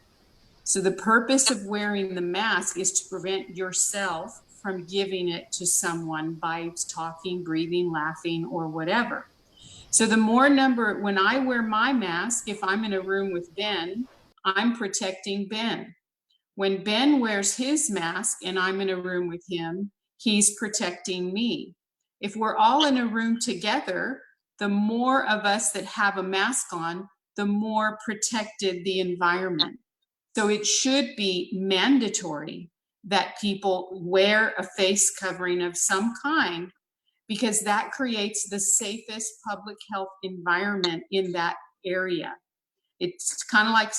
So the purpose of wearing the mask is to prevent yourself from giving it to someone by talking, breathing, laughing, or whatever. So the more number, when I wear my mask, if I'm in a room with Ben, I'm protecting Ben. When Ben wears his mask and I'm in a room with him, he's protecting me. If we're all in a room together, the more of us that have a mask on, the more protected the environment. So it should be mandatory that people wear a face covering of some kind, because that creates the safest public health environment in that area. It's kind of like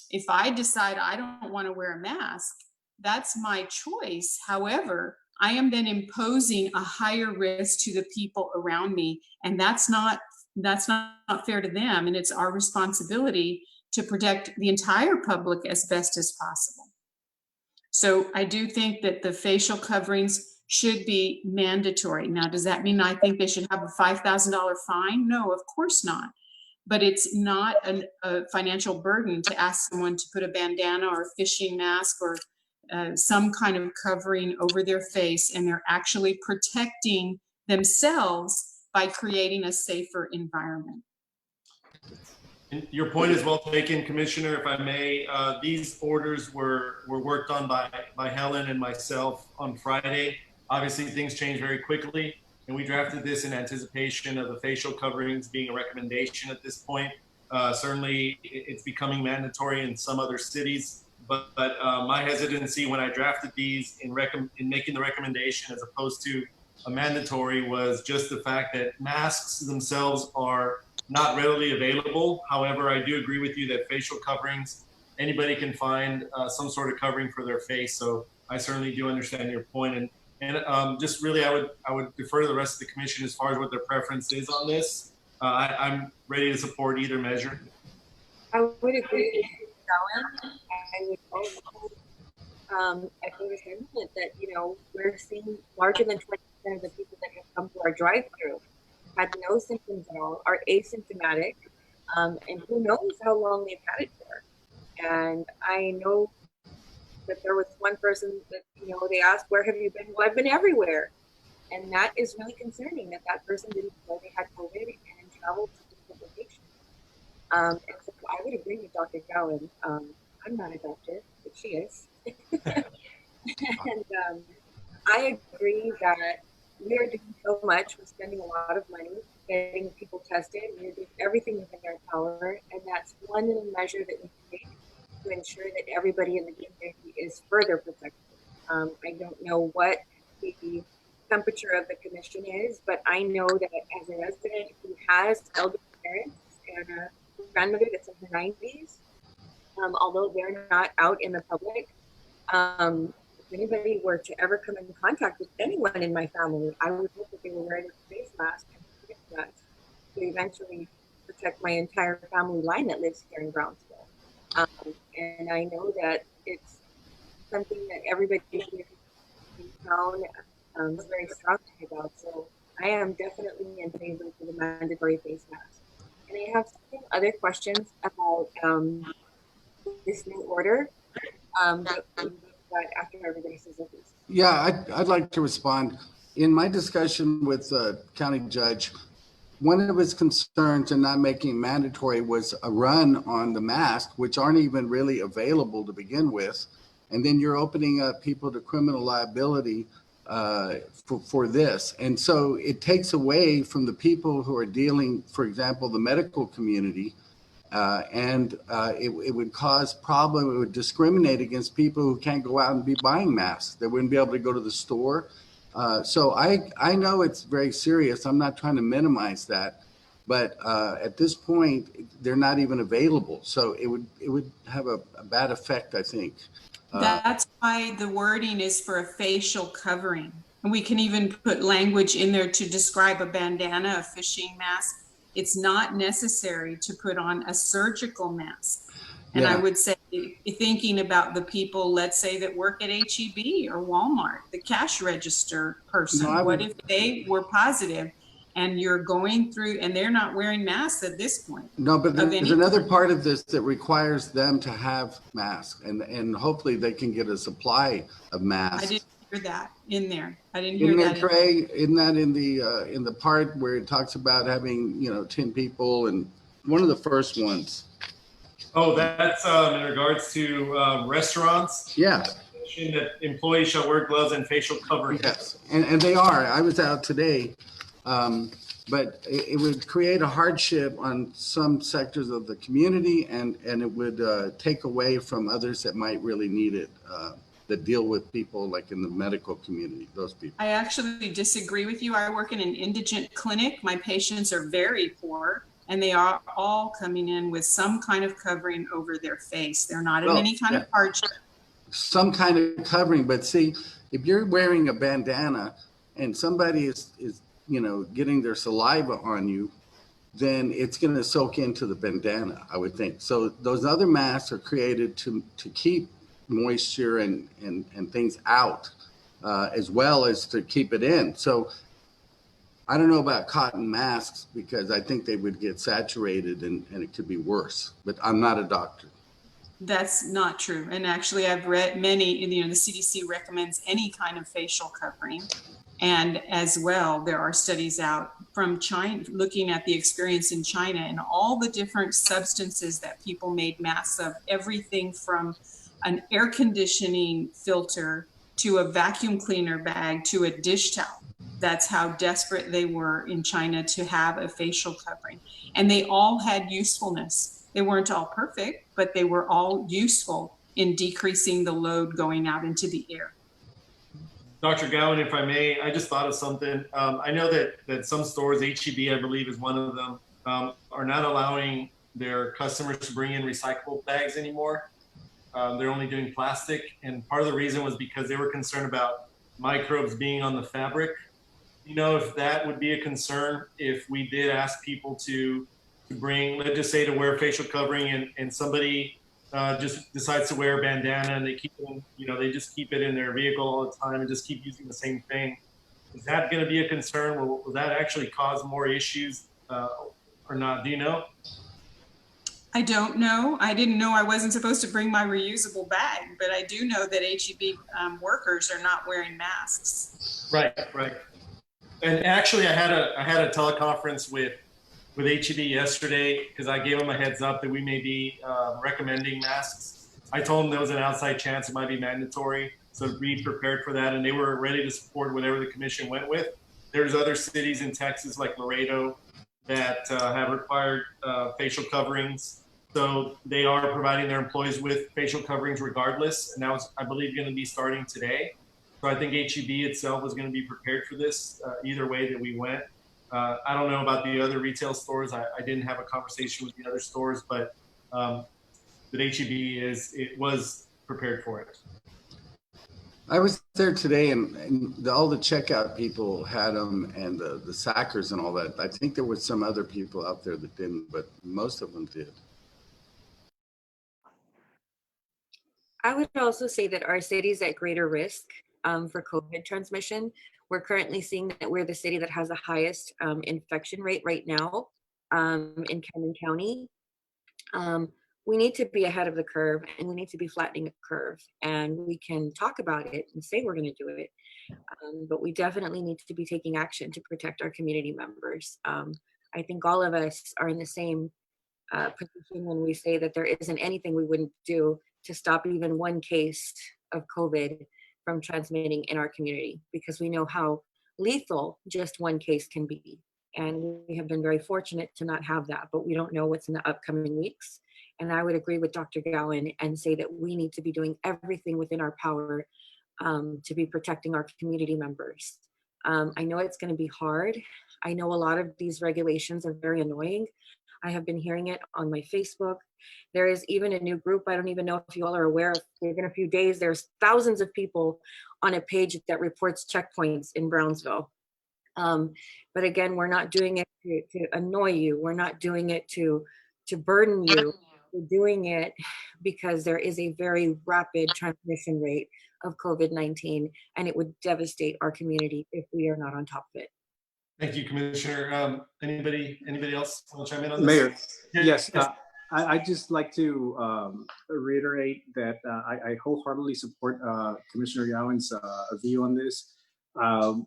if I decide I don't want to wear a mask, that's my choice. However, I am then imposing a higher risk to the people around me, and that's not fair to them. And it's our responsibility to protect the entire public as best as possible. So I do think that the facial coverings should be mandatory. Now, does that mean I think they should have a $5,000 fine? No, of course not. But it's not a financial burden to ask someone to put a bandana or a fishing mask or some kind of covering over their face, and they're actually protecting themselves by creating a safer environment. Your point is well taken, Commissioner. If I may, these orders were worked on by Helen and myself on Friday. Obviously, things change very quickly, and we drafted this in anticipation of the facial coverings being a recommendation at this point. Certainly, it's becoming mandatory in some other cities, but my hesitancy when I drafted these in making the recommendation as opposed to a mandatory was just the fact that masks themselves are not readily available. However, I do agree with you that facial coverings, anybody can find some sort of covering for their face. So I certainly do understand your point. And just really, I would defer to the rest of the commission as far as what their preference is on this. I'm ready to support either measure. I would agree with Ellen. I would also echo the sentiment that, you know, we're seeing larger than 20% of the people that have come to our drive-through had no symptoms at all, are asymptomatic, and who knows how long they've had it for. And I know that there was one person that, you know, they asked, where have you been? Well, I've been everywhere. And that is really concerning that that person didn't know they had COVID and traveled to different locations. And so I would agree with Dr. Gowan. I'm not a doctor, but she is. And I agree that we are doing so much. We're spending a lot of money getting people tested. We're doing everything within our power, and that's one little measure that we can take to ensure that everybody in the community is further protected. I don't know what the temperature of the commission is, but I know that as a resident who has elderly parents and a grandmother that's in her 90s, although they're not out in the public, if anybody were to ever come in contact with anyone in my family, I would hope that they were wearing a face mask and protect that to eventually protect my entire family line that lives here in Brownsville. And I know that it's something that everybody here in town is very strongly about. So I am definitely in favor for the mandatory face mask. And I have some other questions about this new order. But after everybody says it. Yeah, I'd like to respond. In my discussion with the county judge, one of his concerns in not making it mandatory was a run on the mask, which aren't even really available to begin with. And then you're opening up people to criminal liability for this. And so it takes away from the people who are dealing, for example, the medical community, It would cause problem. It would discriminate against people who can't go out and be buying masks. They wouldn't be able to go to the store. So I know it's very serious. I'm not trying to minimize that, but at this point, they're not even available. So it would have a bad effect, I think. That's why the wording is for a facial covering. And we can even put language in there to describe a bandana, a fishing mask. It's not necessary to put on a surgical mask. And I would say, thinking about the people, let's say, that work at HEB or Walmart, the cash register person, what if they were positive and you're going through and they're not wearing masks at this point? No, but there's another part of this that requires them to have masks, and hopefully they can get a supply of masks. I didn't hear that in there. I didn't hear Isn't that. Trey, isn't that in the part where it talks about having 10 people, and one of the first ones? Oh, that's in regards to restaurants. Yeah. That employees shall wear gloves and facial covering. Yes, and they are. I was out today, but it would create a hardship on some sectors of the community, and it would take away from others that might really need it, that deal with people like in the medical community, those people. I actually disagree with you. I work in an indigent clinic. My patients are very poor, and they are all coming in with some kind of covering over their face. They're not in any kind of hardship. Some kind of covering, but see, if you're wearing a bandana and somebody is getting their saliva on you, then it's going to soak into the bandana, I would think. So those other masks are created to keep moisture and things out, as well as to keep it in. So I don't know about cotton masks, because I think they would get saturated and it could be worse, but I'm not a doctor. That's not true. And actually, I've read many, the CDC recommends any kind of facial covering. And as well, there are studies out from China, looking at the experience in China and all the different substances that people made masks of, everything from an air conditioning filter to a vacuum cleaner bag to a dish towel. That's how desperate they were in China to have a facial covering. And they all had usefulness. They weren't all perfect, but they were all useful in decreasing the load going out into the air. Dr. Gowan, if I may, I just thought of something. I know that some stores, HEB, I believe is one of them, are not allowing their customers to bring in recyclable bags anymore. They're only doing plastic. And part of the reason was because they were concerned about microbes being on the fabric. If that would be a concern, if we did ask people to bring, let's just say, to wear facial covering, and somebody just decides to wear a bandana and they keep it, they just keep it in their vehicle all the time and just keep using the same thing. Is that going to be a concern? Will that actually cause more issues or not? Do you know? I don't know. I didn't know I wasn't supposed to bring my reusable bag, but I do know that HEB workers are not wearing masks. Right. And actually, I had a teleconference with HEB yesterday, because I gave them a heads up that we may be recommending masks. I told them there was an outside chance it might be mandatory, so be prepared for that. And they were ready to support whatever the commission went with. There's other cities in Texas like Laredo that have required facial coverings. So they are providing their employees with facial coverings regardless. And that was, I believe, going to be starting today. So I think HEB itself was going to be prepared for this either way that we went. I don't know about the other retail stores. I didn't have a conversation with the other stores, but HEB was prepared for it. I was there today, and all the checkout people had them, and the Sackers and all that. I think there were some other people out there that didn't, but most of them did. I would also say that our city's at greater risk for COVID transmission. We're currently seeing that we're the city that has the highest infection rate right now in Camden County. We need to be ahead of the curve, and we need to be flattening the curve. And we can talk about it and say we're going to do it, but we definitely need to be taking action to protect our community members. I think all of us are in the same position when we say that there isn't anything we wouldn't do to stop even one case of COVID from transmitting in our community, because we know how lethal just one case can be. And we have been very fortunate to not have that, but we don't know what's in the upcoming weeks. And I would agree with Dr. Gowan and say that we need to be doing everything within our power to be protecting our community members. I know it's going to be hard. I know a lot of these regulations are very annoying. I have been hearing it on my Facebook. There is even a new group. I don't even know if you all are aware of. Within a few days, there's thousands of people on a page that reports checkpoints in Brownsville. But again, we're not doing it to annoy you. We're not doing it to burden you. We're doing it because there is a very rapid transmission rate of COVID-19, and it would devastate our community if we are not on top of it. Thank you, Commissioner. Anybody else want to chime in on this? Mayor, Yeah, yes, I'd just like to reiterate that I wholeheartedly support Commissioner Gowan's view on this.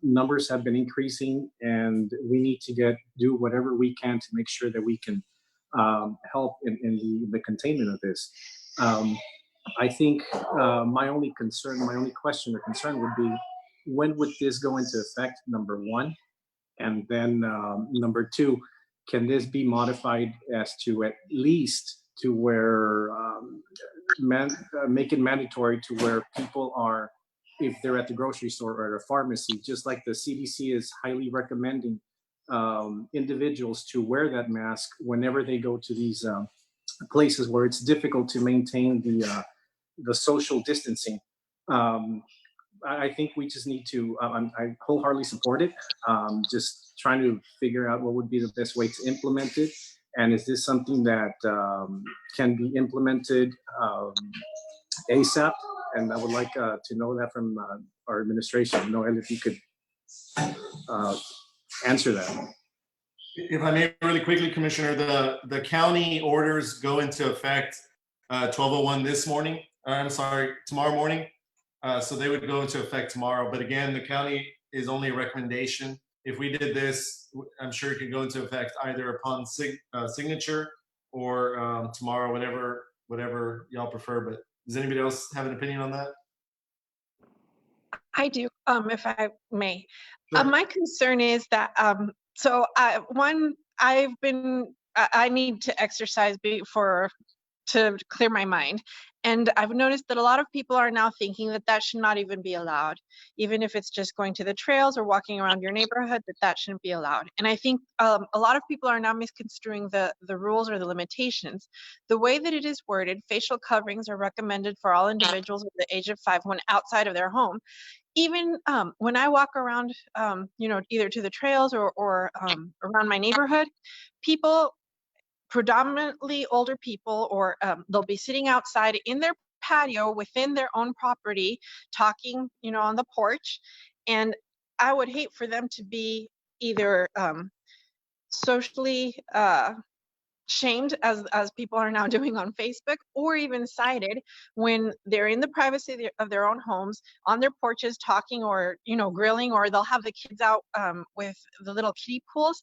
Numbers have been increasing, and we need to do whatever we can to make sure that we can help in the containment of this. I think my only question or concern would be, when would this go into effect, number one? And then number two, can this be modified as to at least to where make it mandatory to where people are, if they're at the grocery store or at a pharmacy, just like the CDC is highly recommending individuals to wear that mask whenever they go to these places where it's difficult to maintain the social distancing. I think we just need to, I wholeheartedly support it. Just trying to figure out what would be the best way to implement it. And is this something that can be implemented ASAP? And I would like to know that from our administration. Noel, if you could answer that. If I may really quickly, Commissioner, the county orders go into effect 12:01 tomorrow morning. So they would go into effect tomorrow. But again, the county is only a recommendation. If we did this, I'm sure it could go into effect either upon signature or tomorrow, whatever y'all prefer. But does anybody else have an opinion on that? I do, if I may. Sure. My concern is that, I need to exercise to clear my mind. And I've noticed that a lot of people are now thinking that should not even be allowed. Even if it's just going to the trails or walking around your neighborhood, that shouldn't be allowed. And I think a lot of people are now misconstruing the rules or the limitations. The way that it is worded, facial coverings are recommended for all individuals over the age of 5 when outside of their home. Even when I walk around, either to the trails or around my neighborhood, people, predominantly older people, or they'll be sitting outside in their patio within their own property talking, on the porch. And I would hate for them to be either socially shamed, as people are now doing on Facebook, or even cited when they're in the privacy of their own homes on their porches talking, or grilling, or they'll have the kids out with the little kiddie pools.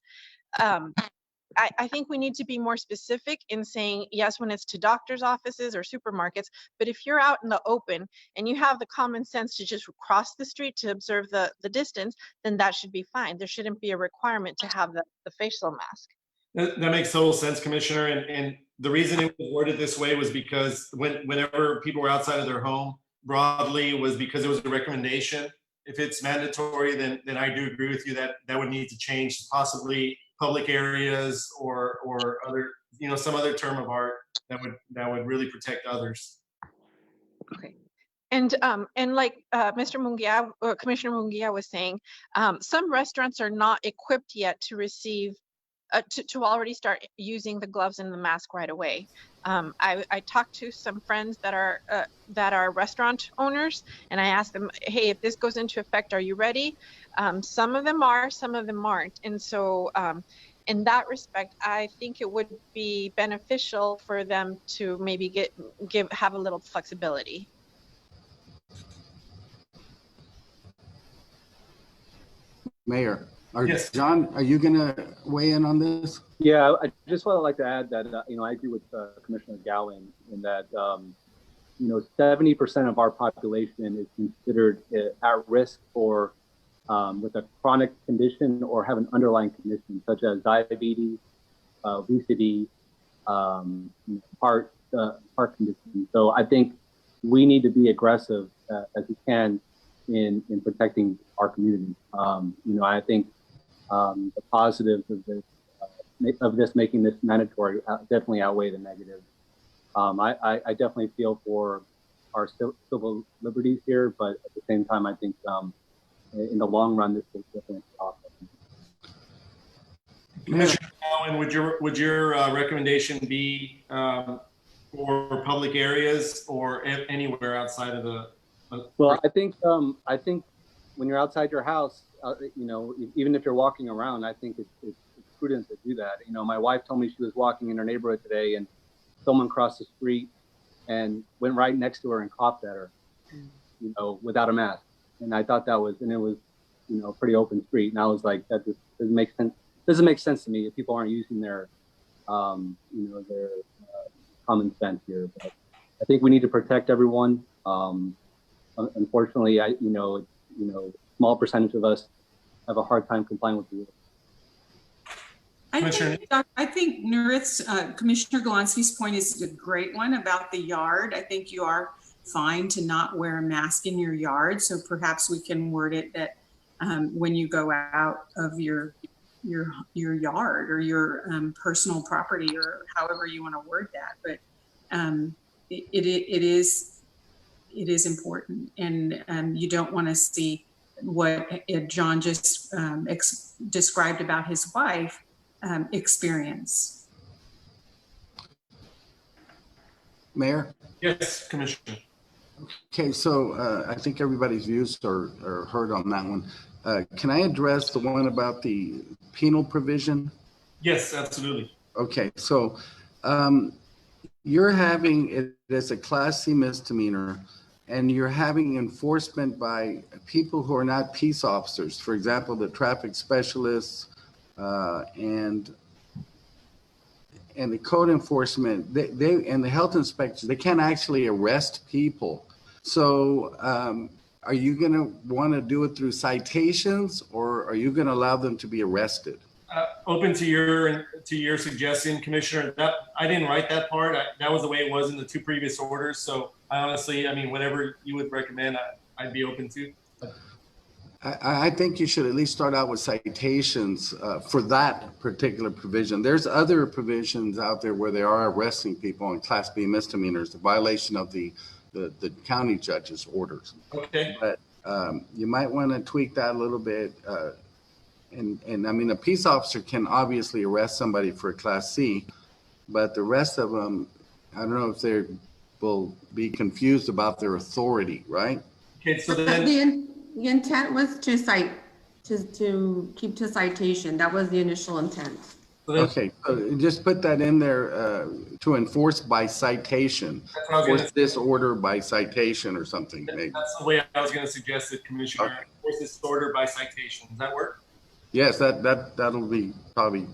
I think we need to be more specific in saying, yes, when it's to doctors' offices or supermarkets, but if you're out in the open and you have the common sense to just cross the street to observe the distance, then that should be fine. There shouldn't be a requirement to have the facial mask. That makes total sense, Commissioner. And the reason it was worded this way was because whenever people were outside of their home broadly was because it was a recommendation. If it's mandatory, then I do agree with you that would need to change to possibly public areas or other, some other term of art that would really protect others. Okay. And like Mr. Munguia, Commissioner Munguia was saying, some restaurants are not equipped yet to receive, to already start using the gloves and the mask right away. I talked to some friends that are restaurant owners, and I asked them, hey, if this goes into effect, are you ready? Some of them are, some of them aren't. And so in that respect, I think it would be beneficial for them to maybe have a little flexibility. Mayor, Yes. John, are you going to weigh in on this? Yeah, I just want to like to add that, I agree with Commissioner Gowan in that, 70% of our population is considered at risk for with a chronic condition or have an underlying condition such as diabetes, obesity, heart condition. So I think we need to be aggressive as we can in protecting our community. I think the positives of this making this mandatory definitely outweigh the negatives. I definitely feel for our civil liberties here, but at the same time, I think in the long run, this will definitely stop. Commissioner Cowan, would your recommendation be for public areas or anywhere outside of the? Well, I think when you're outside your house, even if you're walking around, I think it's prudent to do that. My wife told me she was walking in her neighborhood today, and someone crossed the street and went right next to her and coughed at her, without a mask. And I thought it was a pretty open street. And I was like, that just doesn't make sense. Doesn't make sense to me if people aren't using their common sense here. But I think we need to protect everyone. Unfortunately, small percentage of us have a hard time complying with the rules. I think Nerith's, Commissioner Galansky's point is a great one about the yard. I think you are fine to not wear a mask in your yard. So perhaps we can word it that when you go out of your yard or your personal property, or however you want to word that. But it is important, and you don't want to see what John just described about his wife experience. Mayor? Yes, Commissioner. Okay, so I think everybody's views are heard on that one. Can I address the one about the penal provision? Yes, absolutely. Okay, so you're having it as a Class C misdemeanor, and you're having enforcement by people who are not peace officers. For example, the traffic specialists and the code enforcement, they and the health inspectors, they can't actually arrest people. So are you going to want to do it through citations, or are you going to allow them to be arrested? Open to your suggestion, Commissioner. That I didn't write that part. That was the way it was in the two previous orders. So I honestly, whatever you would recommend, I'd be open to. I think you should at least start out with citations for that particular provision. There's other provisions out there where they are arresting people on Class B misdemeanors, the violation of the county judge's orders. Okay. But you might want to tweak that a little bit. A peace officer can obviously arrest somebody for a Class C, but the rest of them, I don't know if they will be confused about their authority, right? Okay, so then The intent was to cite, to keep to citation. That was the initial intent. Okay, so just put that in there to enforce by citation. Enforce this order by citation or something. Maybe. That's the way I was going to suggest it, Commissioner. Okay. Enforce this order by citation. Does that work? Yes, that'll be probably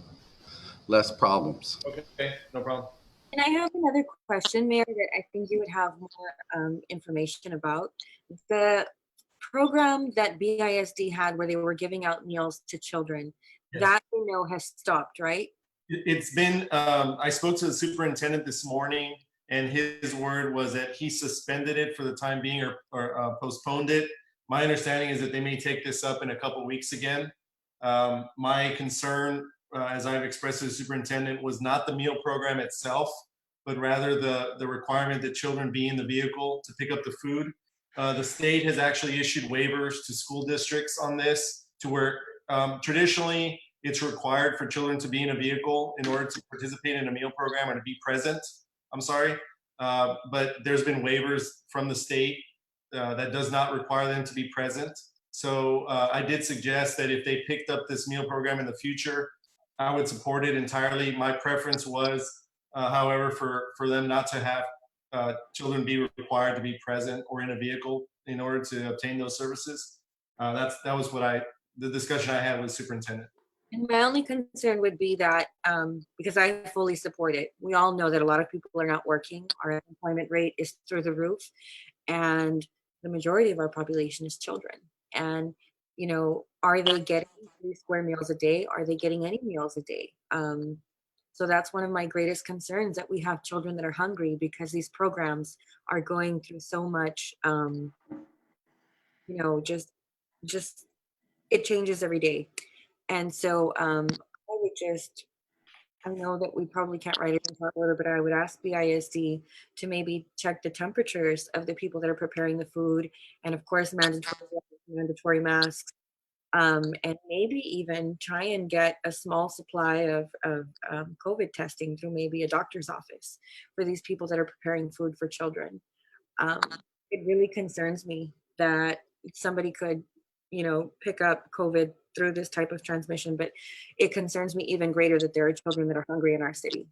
less problems. Okay, no problem. And I have another question, Mayor, that I think you would have more information about. The program that BISD had where they were giving out meals to children, Yes. that we know has stopped, right? It's been, I spoke to the superintendent this morning, and his word was that he suspended it for the time being or postponed it. My understanding is that they may take this up in a couple of weeks again. My concern, as I've expressed to the superintendent, was not the meal program itself, but rather the requirement that children be in the vehicle to pick up the food. The state has actually issued waivers to school districts on this, to where traditionally it's required for children to be in a vehicle in order to participate in a meal program or to be present. I'm sorry, but there's been waivers from the state that does not require them to be present. So I did suggest that if they picked up this meal program in the future, I would support it entirely. My preference was, however, for them not to have children be required to be present or in a vehicle in order to obtain those services. That was the discussion I had with the superintendent. And my only concern would be that, because I fully support it, we all know that a lot of people are not working. Our unemployment rate is through the roof, and the majority of our population is children. And You know, are they getting 3 square meals a day? Are they getting any meals a day? So that's one of my greatest concerns, that we have children that are hungry because these programs are going through so much, you know, just it changes every day. And so I would just, I know that we probably can't write it into our order, but I would ask BISD to maybe check the temperatures of the people that are preparing the food, and of course mandatory masks, and maybe even try and get a small supply of COVID testing through maybe a doctor's office for these people that are preparing food for children. It really concerns me that somebody could, you know, pick up COVID through this type of transmission, but it concerns me even greater that there are children that are hungry in our city.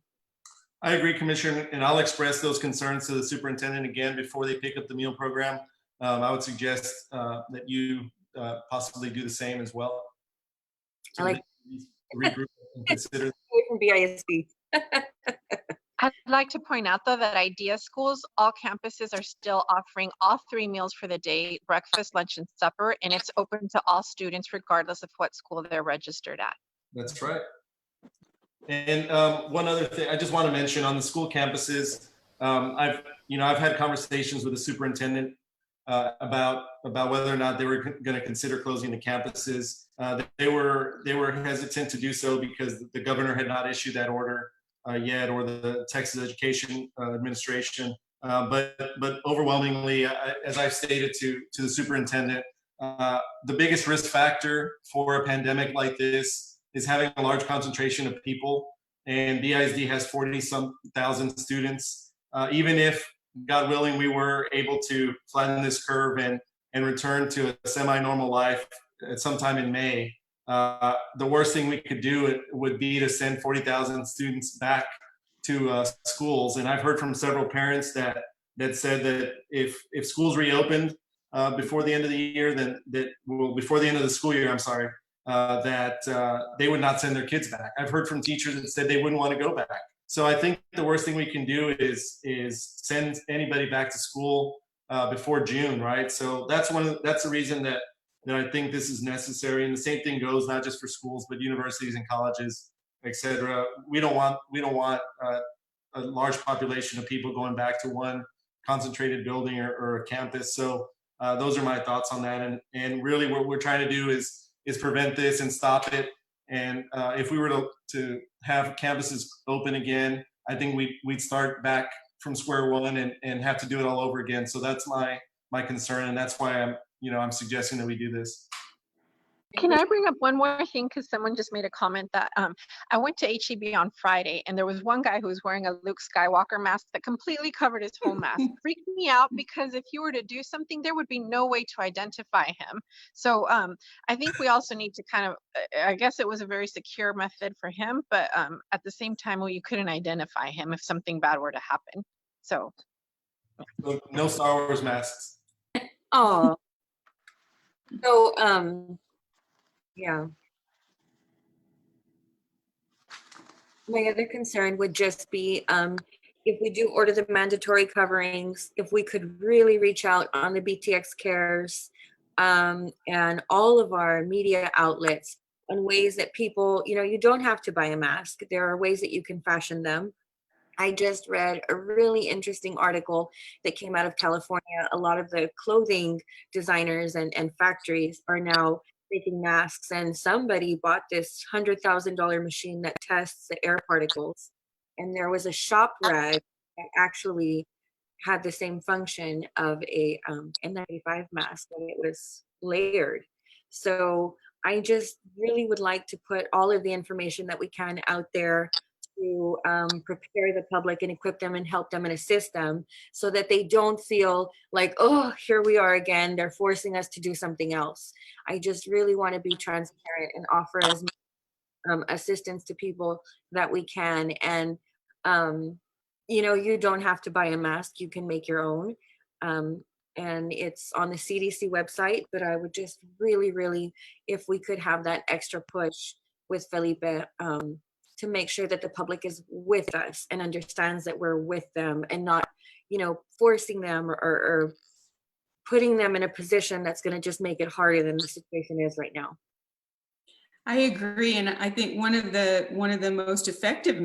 I agree, Commissioner, and I'll express those concerns to the superintendent again before they pick up the meal program. I would suggest that you possibly do the same as well. I like regroup and consider. away from BISD. I'd like to point out, though, that Idea Schools, all campuses are still offering all 3 meals for the day, breakfast, lunch, and supper, and it's open to all students regardless of what school they're registered at. That's right. And one other thing I just want to mention on the school campuses, I've had conversations with the superintendent about whether or not they were going to consider closing the campuses. They were hesitant to do so because the governor had not issued that order yet, or the Texas Education Administration. But overwhelmingly, as I've stated to the superintendent, the biggest risk factor for a pandemic like this is having a large concentration of people. And BISD has 40-some thousand students. Even if, God willing, we were able to flatten this curve and return to a semi-normal life at sometime in May, the worst thing we could do would be to send 40,000 students back to schools. And I've heard from several parents that said that if schools reopened before the end of the year, before the end of the school year, I'm sorry, that they would not send their kids back. I've heard from teachers that said they wouldn't want to go back. So I think the worst thing we can do is send anybody back to school before June, right? So that's the reason that I think this is necessary. And the same thing goes not just for schools, but universities and colleges, et cetera. We don't want a large population of people going back to one concentrated building or a campus. So those are my thoughts on that. And really what we're trying to do is prevent this and stop it. And if we were to have campuses open again, I think we'd start back from square one and have to do it all over again. So that's my concern, and that's why I'm suggesting that we do this. Can I bring up one more thing? Because someone just made a comment that I went to HEB on Friday, and there was one guy who was wearing a Luke Skywalker mask that completely covered his whole mask. Freaked me out because if you were to do something, there would be no way to identify him. So I think we also need to kind of, I guess it was a very secure method for him, but at the same time, well, you couldn't identify him if something bad were to happen. So no Star Wars masks. Oh. So yeah. My other concern would just be if we do order the mandatory coverings, if we could really reach out on the BTX Cares and all of our media outlets on ways that people, you don't have to buy a mask. There are ways that you can fashion them. I just read a really interesting article that came out of California. A lot of the clothing designers and factories are now making masks, and somebody bought this $100,000 machine that tests the air particles. And there was a shop rag that actually had the same function of a N95 mask, and it was layered. So I just really would like to put all of the information that we can out there to prepare the public and equip them and help them and assist them so that they don't feel like, oh, here we are again, they're forcing us to do something else. I just really want to be transparent and offer as much assistance to people that we can. And, you don't have to buy a mask, you can make your own. And it's on the CDC website, but I would just really, really, if we could have that extra push with Felipe, to make sure that the public is with us and understands that we're with them and not, forcing them or putting them in a position that's going to just make it harder than the situation is right now. I agree, and I think one of the most effective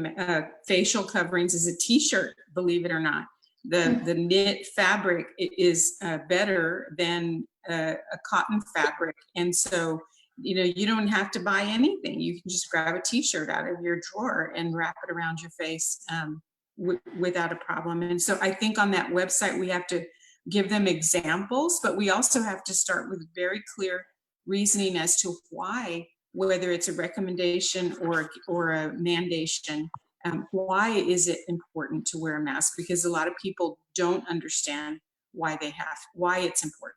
facial coverings is a T-shirt. Believe it or not, the knit fabric is better than a cotton fabric, and so you don't have to buy anything. You can just grab a T-shirt out of your drawer and wrap it around your face without a problem. And so I think on that website we have to give them examples, but we also have to start with very clear reasoning as to why, whether it's a recommendation or a mandation, why is it important to wear a mask? Because a lot of people don't understand why it's important.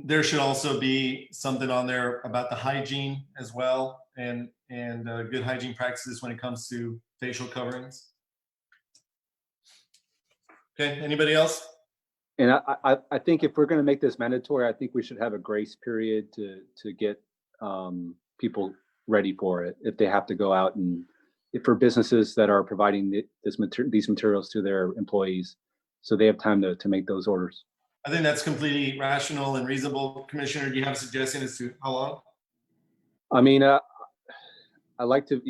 There should also be something on there about the hygiene as well, and good hygiene practices when it comes to facial coverings. Okay, anybody else? And I think if we're going to make this mandatory, I think we should have a grace period to get people ready for it. If they have to go out and for businesses that are providing these materials to their employees, so they have time to make those orders. I think that's completely rational and reasonable. Commissioner, do you have a suggestion as to how long? I mean, I like to,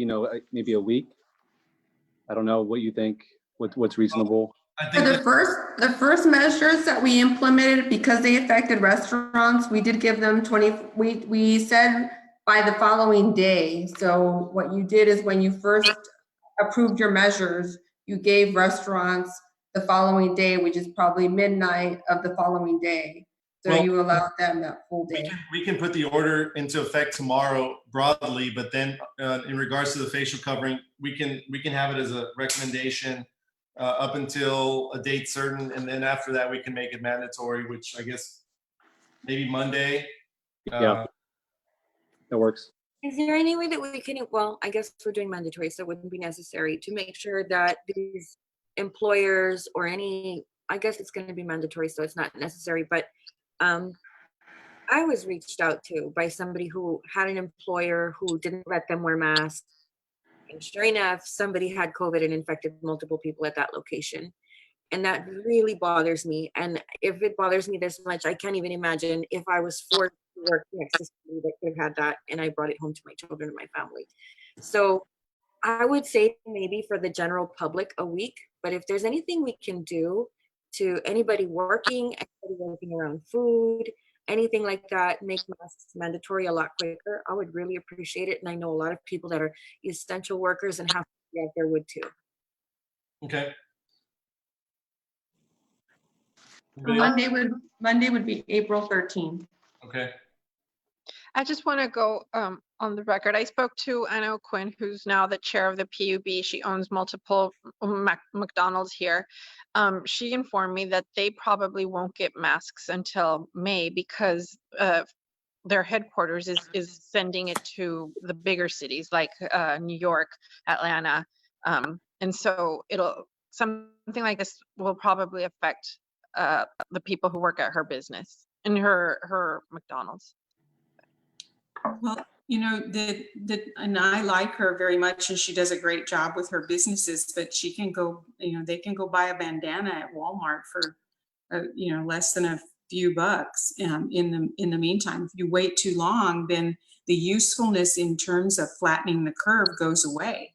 maybe a week. I don't know what you think. What's reasonable? For the first measures that we implemented, because they affected restaurants, we did give them we said by the following day. So what you did is when you first approved your measures, you gave restaurants the following day, which is probably midnight of the following day. So you allowed them that full day. We can put the order into effect tomorrow broadly, but then in regards to the facial covering, we can have it as a recommendation up until a date certain, and then after that we can make it mandatory, which I guess maybe Monday. Yeah, that works. Is there any way that we can, well, I guess we're doing mandatory, so it wouldn't be necessary, to make sure that these employers or I guess it's going to be mandatory, so it's not necessary, but I was reached out to by somebody who had an employer who didn't let them wear masks. And sure enough, somebody had COVID and infected multiple people at that location. And that really bothers me. And if it bothers me this much, I can't even imagine if I was forced to work next to somebody that could have had that and I brought it home to my children and my family. So I would say maybe for the general public a week, but if there's anything we can do to anybody working around food, anything like that, make masks mandatory a lot quicker, I would really appreciate it. And I know a lot of people that are essential workers and have to be out there would too. Okay. Monday would be April 13th. Okay. I just want to go on the record. I spoke to Anna O'Quinn, who's now the chair of the PUB. She owns multiple McDonald's here. She informed me that they probably won't get masks until May because their headquarters is sending it to the bigger cities like New York, Atlanta. And so something like this will probably affect the people who work at her business and her McDonald's. Well, and I like her very much, and she does a great job with her businesses, but she can go, they can go buy a bandana at Walmart for, less than a few bucks in the meantime. If you wait too long, then the usefulness in terms of flattening the curve goes away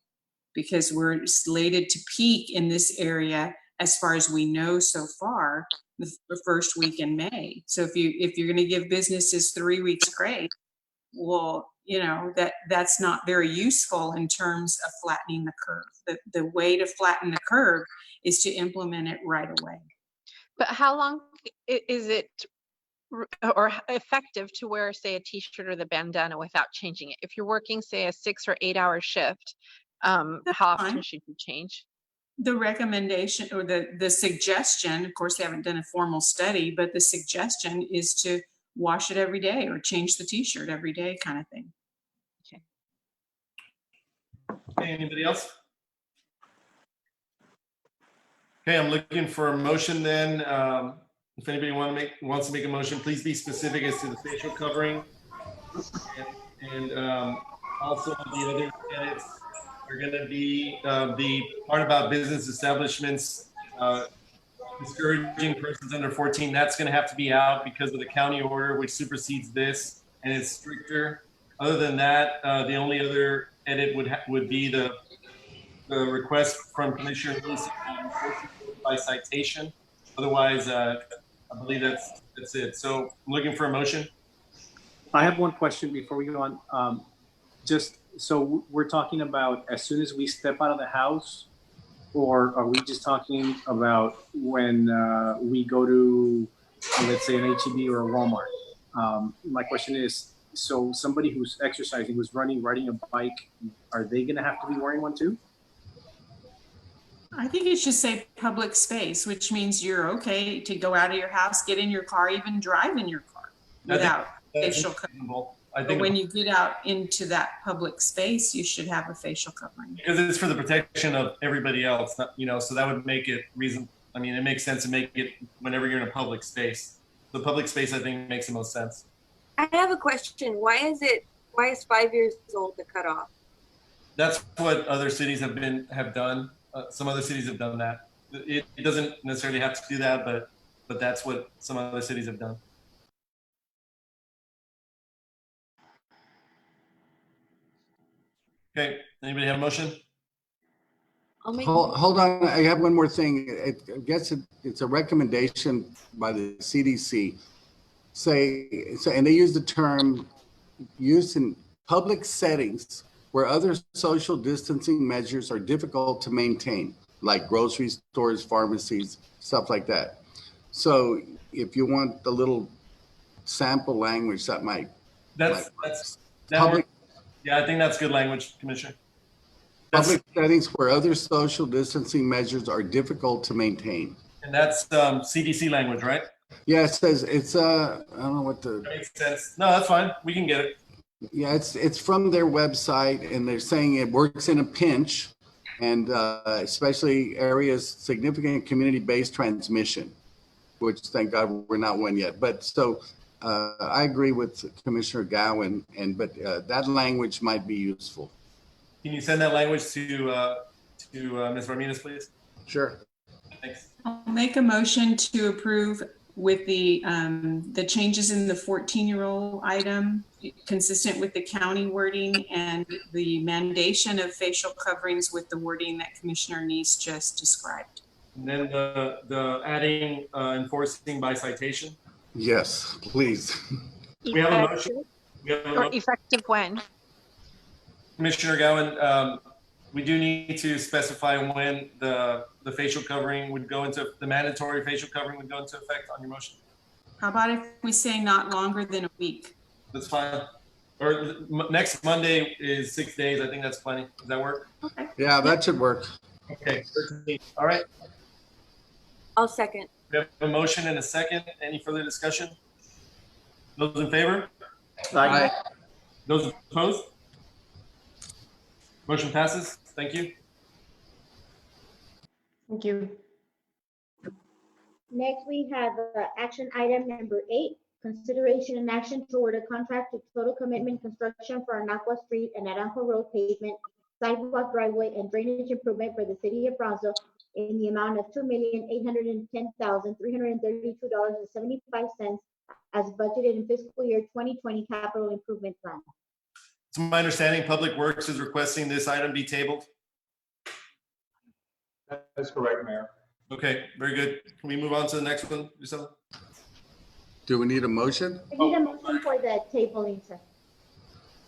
because we're slated to peak in this area as far as we know so far, the first week in May. So if you're going to give businesses 3 weeks grace, well, that's not very useful in terms of flattening the curve. The way to flatten the curve is to implement it right away. But how long is it or effective to wear, say, a t-shirt or the bandana without changing it? If you're working, say, a 6 or 8 hour shift, how often should you change? The recommendation or the suggestion, of course, they haven't done a formal study, but the suggestion is to wash it every day or change the t-shirt every day kind of thing. Okay, anybody else? Okay, I'm looking for a motion then. If anybody wants to make a motion, please be specific as to the facial covering. And also the other edits are going to be the part about business establishments discouraging persons under 14, that's going to have to be out because of the county order, which supersedes this and is stricter. Other than that, the only other edit would be the request from Commissioner Lewis by citation. Otherwise, I believe that's it. So I'm looking for a motion. I have one question before we go on. Just so we're talking about as soon as we step out of the house, or are we just talking about when we go to, let's say, an H-E-B or a Walmart? My question is, so somebody who's exercising, who's running, riding a bike, are they going to have to be wearing one too? I think it should say public space, which means you're okay to go out of your house, get in your car, even drive in your car without facial covering. But when you get out into that public space, you should have a facial covering. Because it's for the protection of everybody else, not, so that would make it reason. I mean, it makes sense to make it whenever you're in a public space. The public space, I think, makes the most sense. I have a question. Why is 5 years old the cutoff? That's what other cities have done. Some other cities have done that. It doesn't necessarily have to do that, but that's what some other cities have done. Okay, anybody have a motion? Hold on, I have one more thing. I guess it's a recommendation by the CDC. And they use the term used in public settings where other social distancing measures are difficult to maintain, like grocery stores, pharmacies, stuff like that. So if you want the little sample language, that might. Yeah, I think that's good language, Commissioner. Public settings where other social distancing measures are difficult to maintain. And that's CDC language, right? Yeah, it says it's I don't know what the. That makes sense. No, that's fine. We can get it. Yeah, it's from their website, and they're saying it works in a pinch, and especially areas significant community-based transmission, which thank God we're not one yet. But so I agree with Commissioner Gowan, but that language might be useful. Can you send that language to Ms. Ramirez, please? Sure. Thanks. I'll make a motion to approve with the changes in the 14-year-old item, consistent with the county wording, and the mandation of facial coverings with the wording that Commissioner Neese just described. And then the adding enforcing by citation. Yes, please. We have a motion. Or effective when? Commissioner Gowan, we do need to specify when the facial covering would go into, the mandatory facial covering would go into effect on your motion. How about if we say not longer than a week? That's fine. Or next Monday is 6 days. I think that's plenty. Does that work? Okay. Yeah, that should work. Okay. All right. I'll second. We have a motion and a second. Any further discussion? Those in favor? Aye. Those opposed? Motion passes. Thank you. Thank you. Next, we have action item number 8, consideration and action toward a contract to Total Commitment Construction for Anacua Street and Naranjo Road pavement, sidewalk, driveway, and drainage improvement for the city of Brownsville in the amount of $2,810,332.75 as budgeted in fiscal year 2020 capital improvement plan. To my understanding, Public Works is requesting this item be tabled. That is correct, Mayor. Okay, very good. Can we move on to the next one, Gisela? Do we need a motion? I need a motion for the tabling, sir.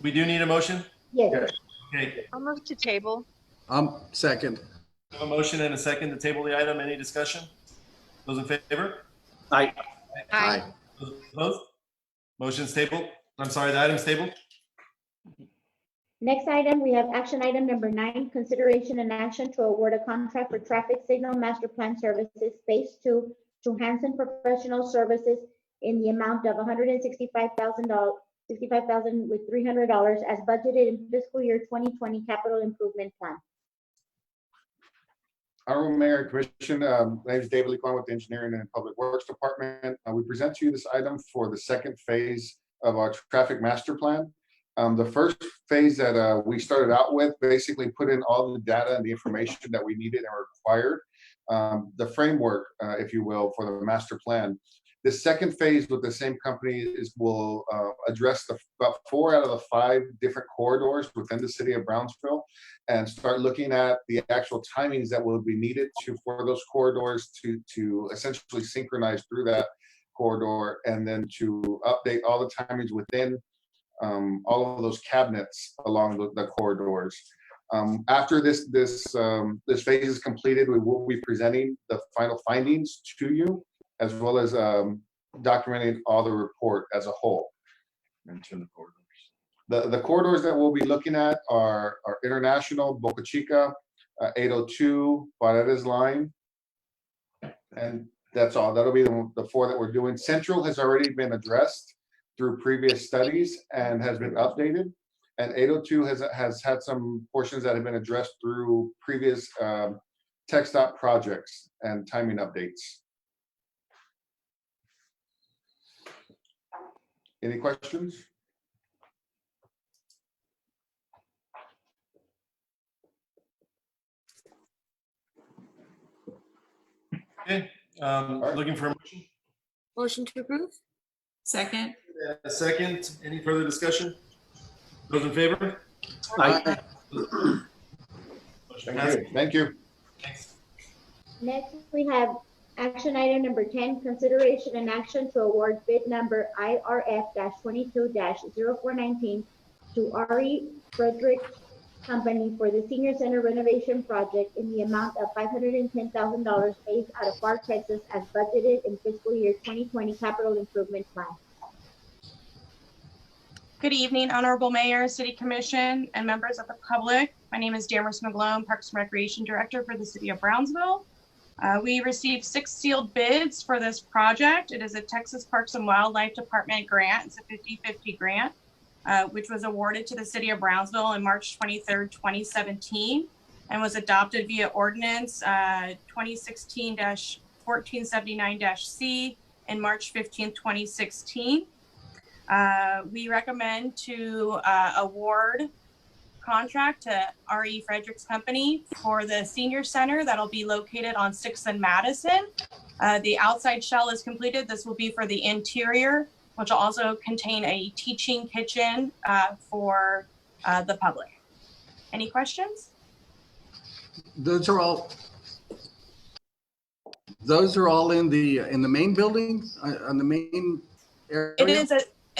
We do need a motion? Yes. Okay. I'll move to table. Second. A motion and a second to table the item. Any discussion? Those in favor? Aye. Aye. Those opposed? Motion's tabled. I'm sorry, the item's tabled. Next item, we have action item number 9, consideration and action to award a contract for traffic signal master plan services phase 2 to Hanson Professional Services in the amount of $165,000 with $300 as budgeted in fiscal year 2020 capital improvement plan. Honorable Mayor, Commission, my name is David Licon with the Engineering and Public Works Department. We present to you this item for the second phase of our traffic master plan. The first phase that we started out with basically put in all the data and the information that we needed and required. the framework, if you will, for the master plan. The second phase with the same company will address about 4 out of the 5 different corridors within the city of Brownsville, and start looking at the actual timings that will be needed for those corridors to essentially synchronize through that corridor, and then to update all the timings within all of those cabinets along the corridors. After this phase is completed, we will be presenting the final findings to you, as well as documenting all the report as a whole. Mention the corridors. The corridors that we'll be looking at are International, Boca Chica, 802, Paredes Line, and that's all. That'll be the 4 that we're doing. Central has already been addressed through previous studies and has been updated. And 802 has had some portions that have been addressed through previous TxDOT projects and timing updates. Any questions? Okay, looking for a motion? Motion to approve? Second. A second. Any further discussion? Those in favor? Aye. Motion passes. Thank you. Next, we have action item number 10, consideration and action to award bid number IRF-22-0419 to R.E. Frederick Company for the Senior Center renovation project in the amount of $510,000 based out of FAR, Texas, as budgeted in fiscal year 2020 capital improvement plan. Good evening, Honorable Mayor, City Commission, and members of the public. My name is Damaris McGlone, Parks and Recreation Director for the City of Brownsville. We received 6 sealed bids for this project. It is a Texas Parks and Wildlife Department grant. It's a 50-50 grant, which was awarded to the City of Brownsville on March 23rd, 2017, and was adopted via ordinance 2016-1479-C in March 15th, 2016. We recommend to award contract to R.E. Fredericks Company for the senior center that'll be located on 6th and Madison. The outside shell is completed. This will be for the interior, which will also contain a teaching kitchen for the public. Any questions? Those are all in the main building, on the main area?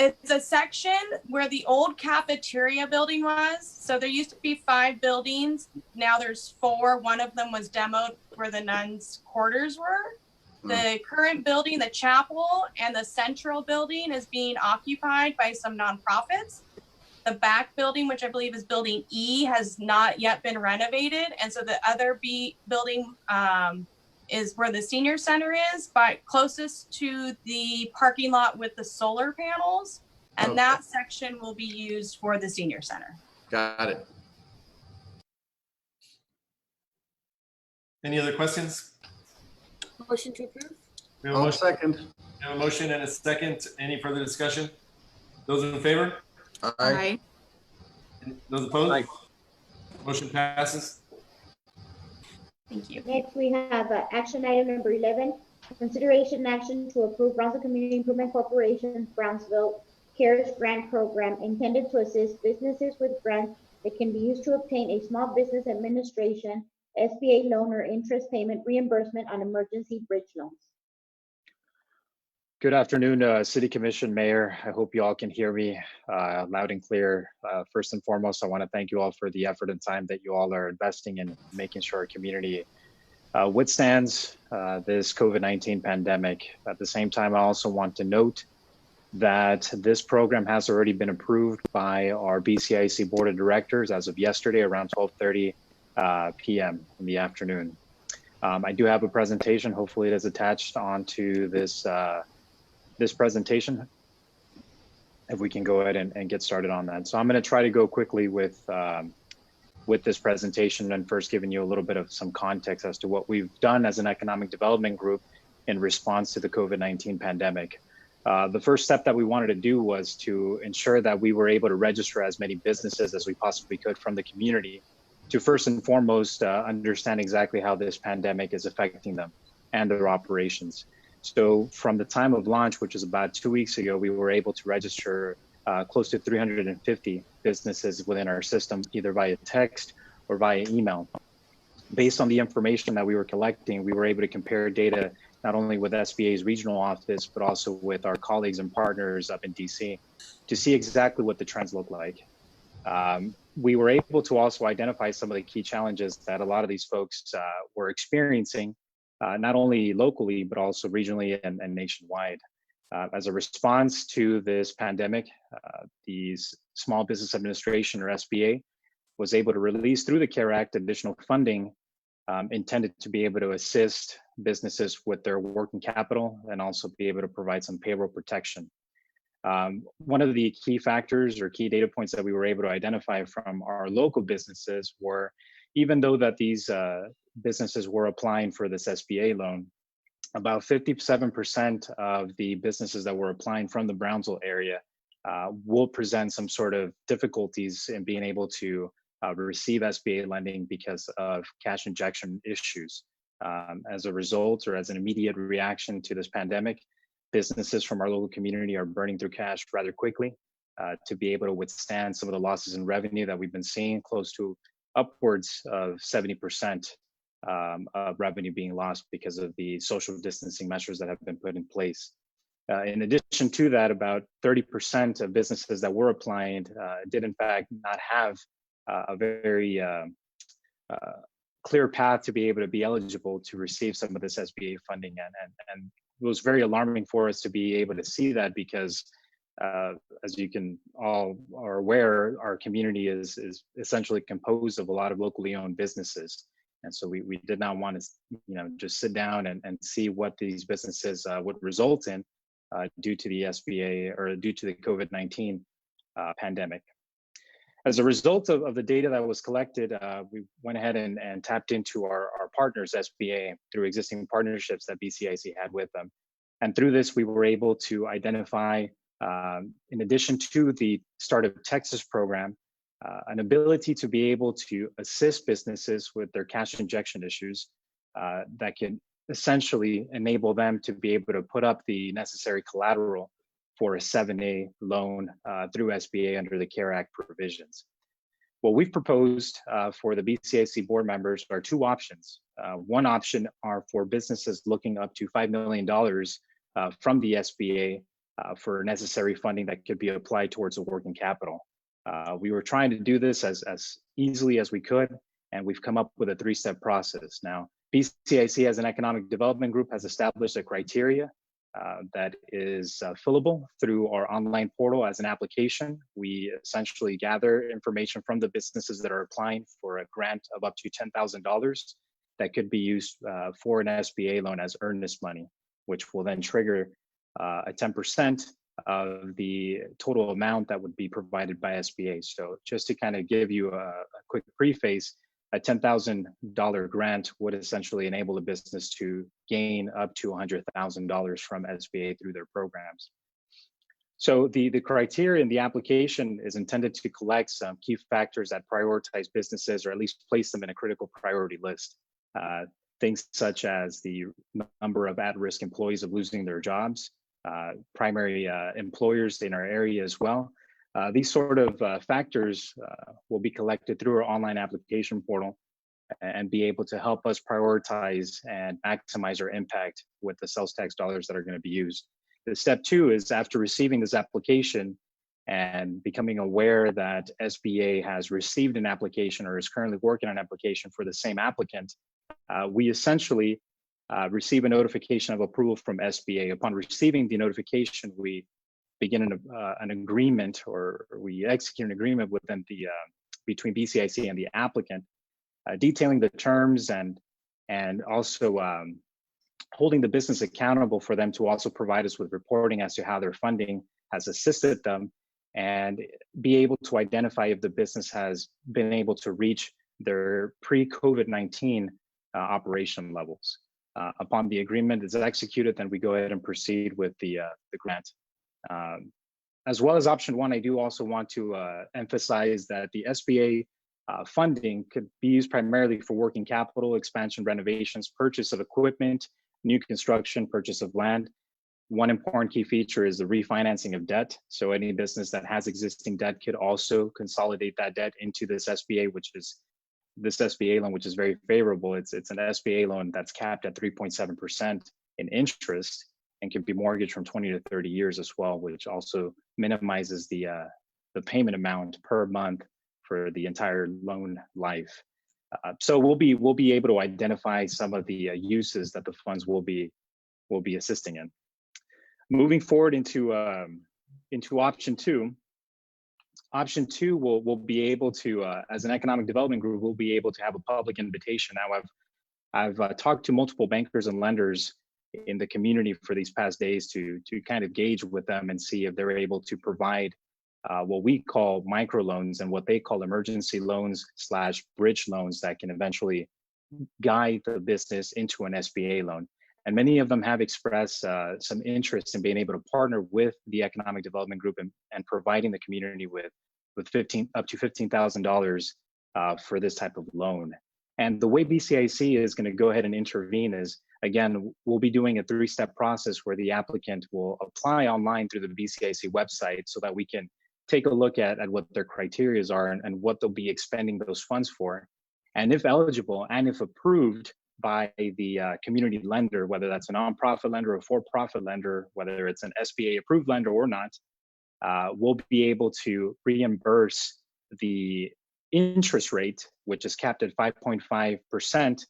It's a section where the old cafeteria building was. So there used to be 5 buildings. Now there's 4. One of them was demoed where the nuns' quarters were. The current building, the chapel, and the central building is being occupied by some nonprofits. The back building, which I believe is building E, has not yet been renovated. And so the other B building is where the senior center is, but closest to the parking lot with the solar panels. And that section will be used for the senior center. Got it. Any other questions? Motion to approve? We have a motion. Second. We have a motion and a second. Any further discussion? Those in favor? Aye. Those opposed? Aye. Motion passes. Thank you. Next, we have action item number 11, consideration and action to approve Brownsville Community Improvement Corporation's Brownsville CARES grant program intended to assist businesses with grants that can be used to obtain a small business administration, SBA loan, or interest payment reimbursement on emergency bridge loans. Good afternoon, City Commission, Mayor. I hope you all can hear me loud and clear. First and foremost, I want to thank you all for the effort and time that you all are investing in making sure our community withstands this COVID-19 pandemic. At the same time, I also want to note that this program has already been approved by our BCIC Board of Directors as of yesterday around 12:30 p.m. in the afternoon. I do have a presentation. Hopefully it is attached onto this this presentation, if we can go ahead and get started on that. So I'm going to try to go quickly with this presentation, and first giving you a little bit of some context as to what we've done as an economic development group in response to the COVID-19 pandemic. The first step that we wanted to do was to ensure that we were able to register as many businesses as we possibly could from the community to first and foremost understand exactly how this pandemic is affecting them and their operations. So from the time of launch, which is about 2 weeks ago, we were able to register close to 350 businesses within our system, either via text or via email. Based on the information that we were collecting, we were able to compare data not only with SBA's regional office, but also with our colleagues and partners up in DC to see exactly what the trends look like. We were able to also identify some of the key challenges that a lot of these folks were experiencing, not only locally, but also regionally and nationwide. As a response to this pandemic, the Small Business Administration, or SBA, was able to release through the CARE Act additional funding intended to be able to assist businesses with their working capital and also be able to provide some payroll protection. One of the key factors or key data points that we were able to identify from our local businesses were, even though that these businesses were applying for this SBA loan, about 57% of the businesses that were applying from the Brownsville area will present some sort of difficulties in being able to receive SBA lending because of cash injection issues. As a result, or as an immediate reaction to this pandemic, businesses from our local community are burning through cash rather quickly to be able to withstand some of the losses in revenue that we've been seeing, close to upwards of 70% of revenue being lost because of the social distancing measures that have been put in place. In addition to that, about 30% of businesses that were applying did in fact not have a very clear path to be able to be eligible to receive some of this SBA funding. And it was very alarming for us to be able to see that because as you can all are aware, our community is essentially composed of a lot of locally owned businesses. And so we did not want to, just sit down and see what these businesses would result in due to the SBA or due to the COVID-19 pandemic. As a result of the data that was collected, we went ahead and tapped into our partners, SBA, through existing partnerships that BCIC had with them. And through this, we were able to identify, in addition to the Start of Texas program, an ability to be able to assist businesses with their cash injection issues that can essentially enable them to be able to put up the necessary collateral for a 7A loan through SBA under the CARE Act provisions. What we've proposed for the BCIC board members are two options. One option are for businesses looking up to $5 million from the SBA for necessary funding that could be applied towards a working capital. We were trying to do this as easily as we could, and we've come up with a three-step process. Now, BCIC as an economic development group has established a criteria that is fillable through our online portal as an application. We essentially gather information from the businesses that are applying for a grant of up to $10,000 that could be used for an SBA loan as earnest money, which will then trigger a 10% of the total amount that would be provided by SBA. So just to kind of give you a quick preface, a $10,000 grant would essentially enable a business to gain up to $100,000 from SBA through their programs. So the criteria in the application is intended to collect some key factors that prioritize businesses or at least place them in a critical priority list. Things such as the number of at-risk employees of losing their jobs, primary employers in our area as well. These sort of factors will be collected through our online application portal and be able to help us prioritize and maximize our impact with the sales tax dollars that are going to be used. The step two is after receiving this application and becoming aware that SBA has received an application or is currently working on an application for the same applicant, we essentially receive a notification of approval from SBA. Upon receiving the notification, we begin an agreement, or we execute an agreement within the between BCIC and the applicant, detailing the terms and also holding the business accountable for them to also provide us with reporting as to how their funding has assisted them, and be able to identify if the business has been able to reach their pre-COVID-19 operation levels. Upon the agreement is executed, then we go ahead and proceed with the grant. As well as option one, I do also want to emphasize that the SBA funding could be used primarily for working capital, expansion, renovations, purchase of equipment, new construction, purchase of land. One important key feature is the refinancing of debt. So any business that has existing debt could also consolidate that debt into this SBA, which is this SBA loan, which is very favorable. It's an SBA loan that's capped at 3.7% in interest and can be mortgaged from 20 to 30 years as well, which also minimizes the payment amount per month for the entire loan life. So we'll be able to identify some of the uses that the funds will be assisting in. Moving forward into option two. Option two, we'll be able to, as an economic development group, we'll be able to have a public invitation. Now, I've talked to multiple bankers and lenders in the community for these past days to kind of gauge with them and see if they're able to provide what we call microloans and what they call emergency loans / bridge loans that can eventually guide the business into an SBA loan. And many of them have expressed some interest in being able to partner with the Economic Development Group and providing the community with up to $15,000 for this type of loan. And the way BCIC is going to go ahead and intervene is, again, we'll be doing a 3-step process where the applicant will apply online through the BCIC website so that we can take a look at what their criteria are and what they'll be expending those funds for. And if eligible and if approved by the community lender, whether that's a nonprofit lender or for-profit lender, whether it's an SBA approved lender or not, we'll be able to reimburse the interest rate, which is capped at 5.5%,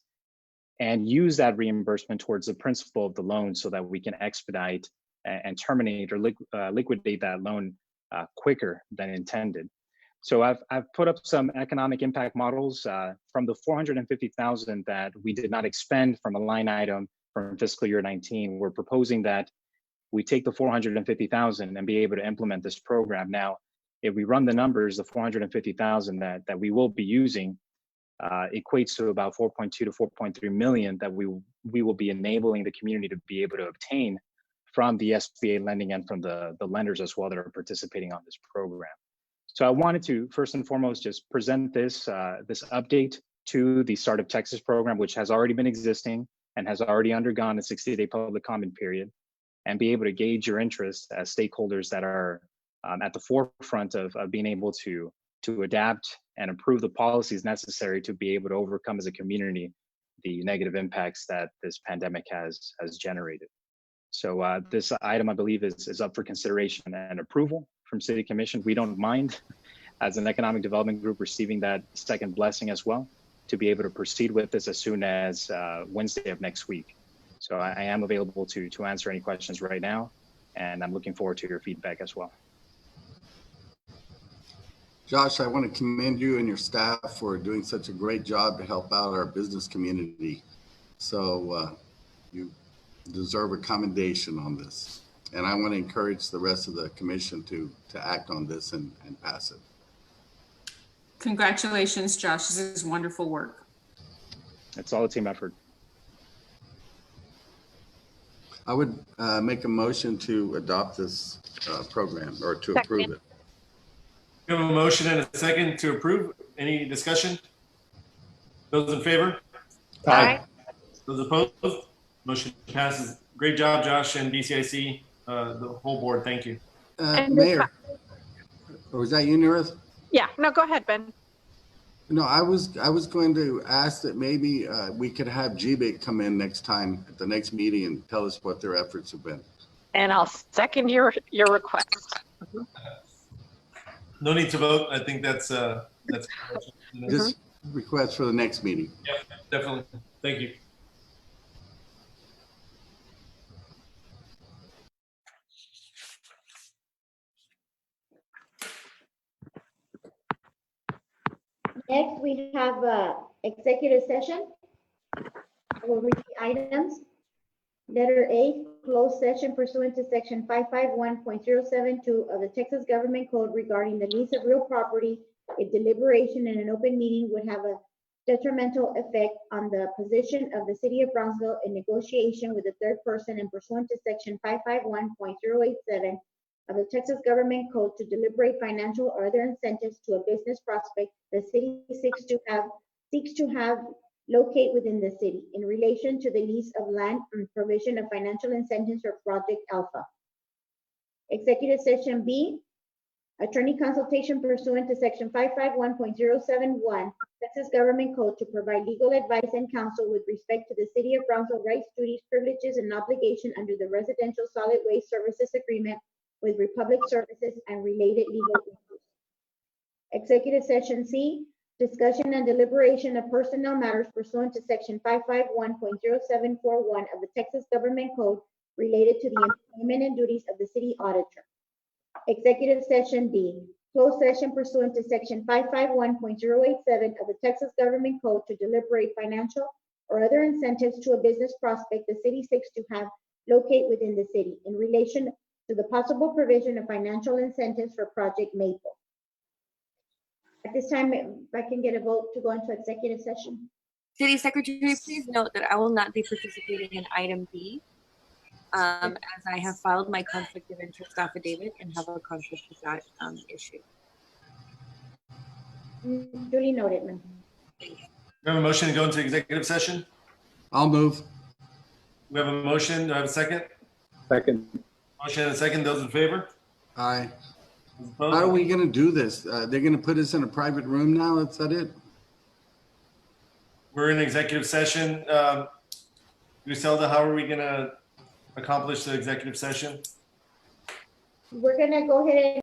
and use that reimbursement towards the principal of the loan so that we can expedite and terminate or liquidate that loan quicker than intended. So I've put up some economic impact models from the $450,000 that we did not expend from a line item from fiscal year 19. We're proposing that we take the $450,000 and be able to implement this program. Now, if we run the numbers, the $450,000 that we will be using equates to about 4.2 to 4.3 million that we will be enabling the community to be able to obtain from the SBA lending and from the lenders as well that are participating on this program. So I wanted to first and foremost just present this update to the Startup Texas program, which has already been existing and has already undergone a 60-day public comment period, and be able to gauge your interest as stakeholders that are at the forefront of being able to adapt and improve the policies necessary to be able to overcome as a community the negative impacts that this pandemic has generated. So this item, I believe, is up for consideration and approval from City Commission. We don't mind, as an economic development group, receiving that second blessing as well to be able to proceed with this as soon as Wednesday of next week. So I am available to answer any questions right now, and I'm looking forward to your feedback as well. Josh, I want to commend you and your staff for doing such a great job to help out our business community. So you deserve a commendation on this. And I want to encourage the rest of the commission to act on this and pass it. Congratulations, Josh. This is wonderful work. It's all a team effort. I would make a motion to adopt this program or to approve it. We have a motion and a second to approve. Any discussion? Those in favor? Aye. Those opposed? Motion passes. Great job, Josh and BCIC, the whole board. Thank you. Mayor, or was that you, Nirith? Yeah, no, go ahead, Ben. No, I was going to ask that maybe we could have GBIC come in next time at the next meeting and tell us what their efforts have been. And I'll second your request. No need to vote. I think that's Just request for the next meeting. Yep, definitely. Thank you. Next, we have executive session. I will read the items. Letter A, closed session pursuant to section 551.072 of the Texas Government Code regarding the lease of real property. If deliberation in an open meeting would have a detrimental effect on the position of the city of Brownsville in negotiation with a third person and pursuant to section 551.087 of the Texas Government Code to deliberate financial or other incentives to a business prospect the city seeks to have locate within the city in relation to the lease of land and provision of financial incentives for Project Alpha. Executive session B, attorney consultation pursuant to section 551.071 Texas Government Code to provide legal advice and counsel with respect to the city of Brownsville rights, duties, privileges, and obligation under the Residential Solid Waste Services Agreement with Republic Services and related legal issues. Executive session C, discussion and deliberation of personnel matters pursuant to section 551.0741 of the Texas Government Code related to the employment and duties of the city auditor. Executive session D, closed session pursuant to section 551.087 of the Texas Government Code to deliberate financial or other incentives to a business prospect the city seeks to have locate within the city in relation to the possible provision of financial incentives for Project Maple. At this time, if I can get a vote to go into executive session. City Secretary, please note that I will not be participating in item B, as I have filed my conflict of interest affidavit and have a conflict with that issue. Duly noted, ma'am. We have a motion to go into executive session. I'll move. We have a motion. Do I have a second? Second. Motion and a second. Those in favor? Aye. Those How opposed? are we gonna do this? They're gonna put us in a private room now? Is that it? We're in executive session. Griselda, how are we gonna accomplish the executive session? We're gonna go ahead and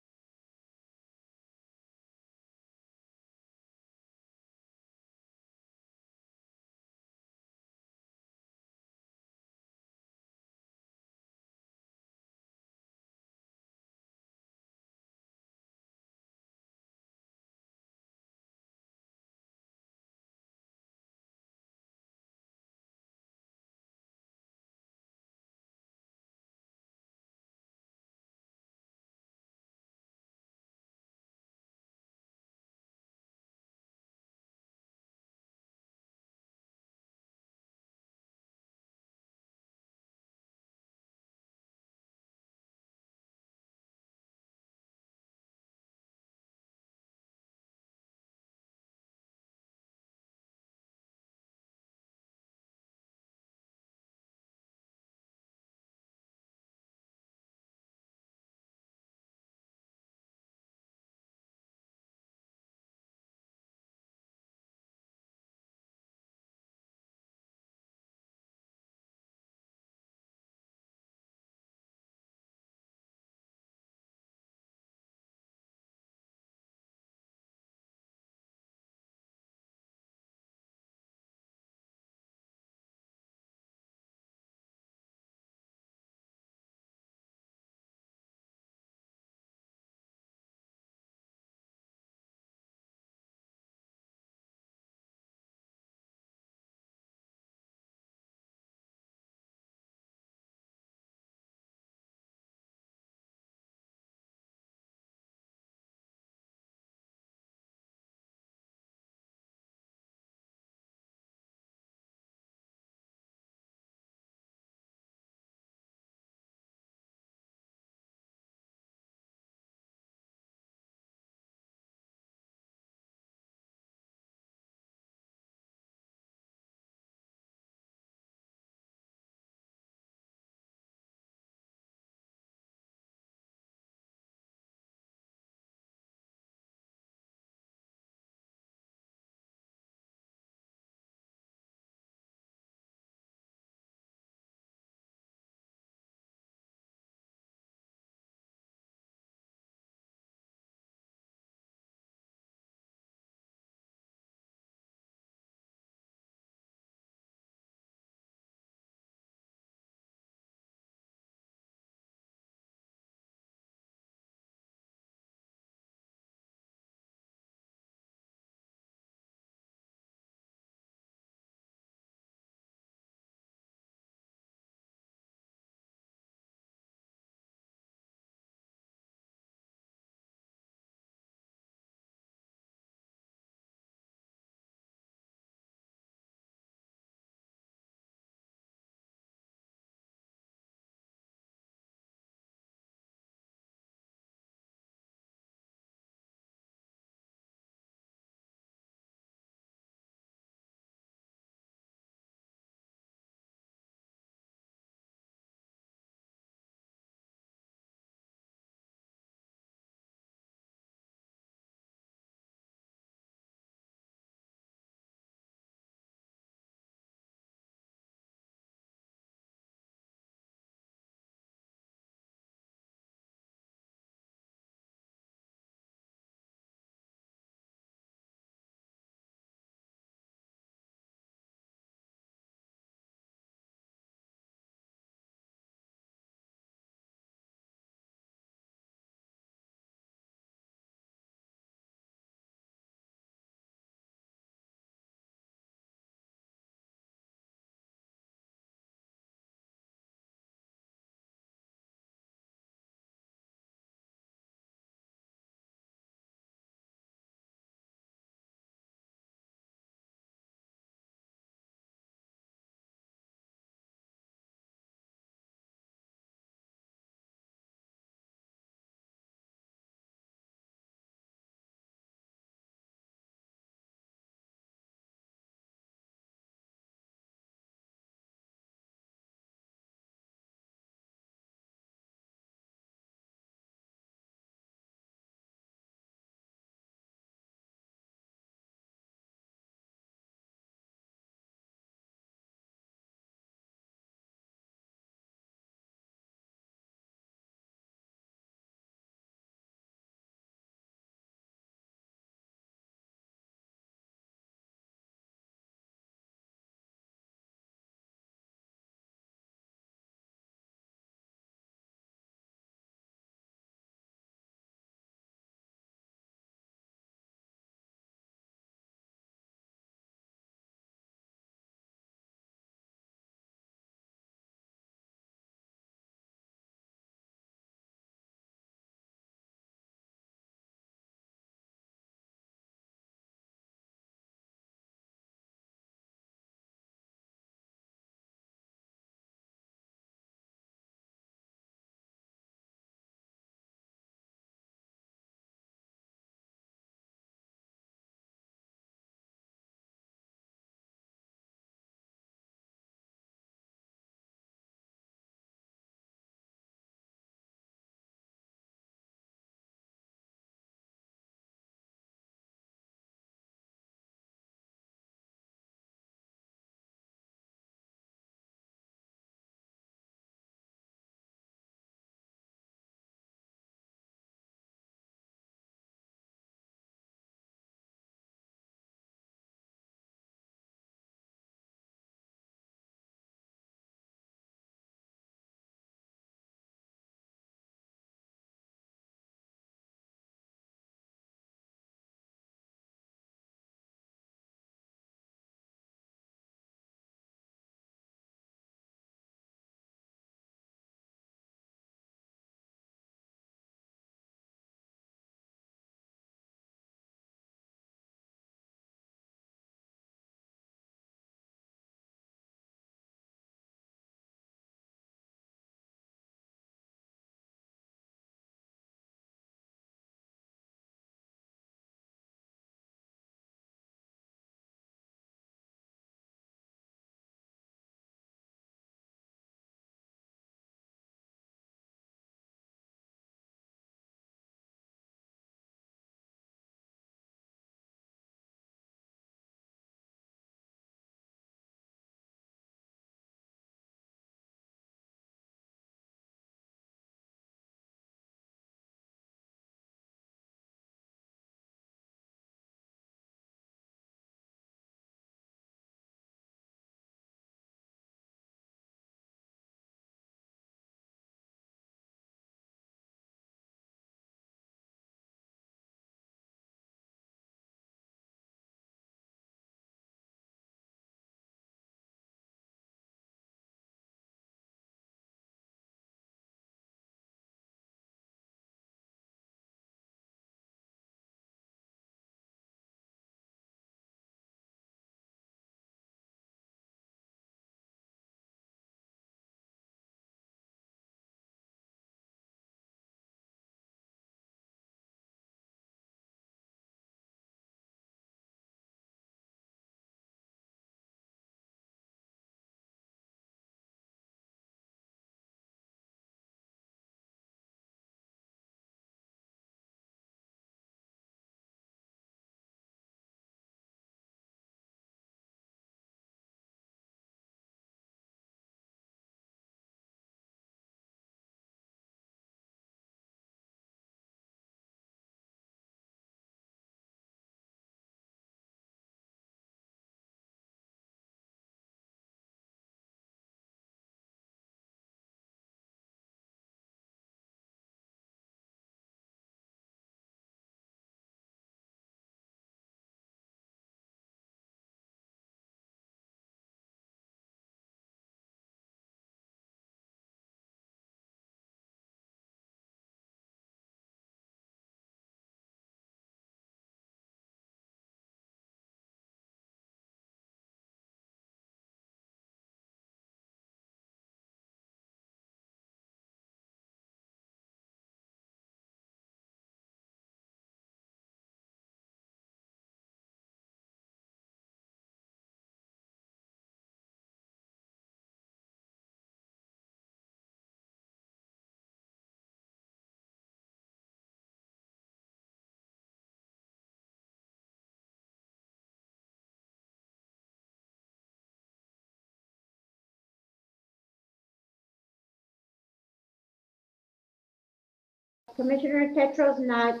Commissioner Tetro's not,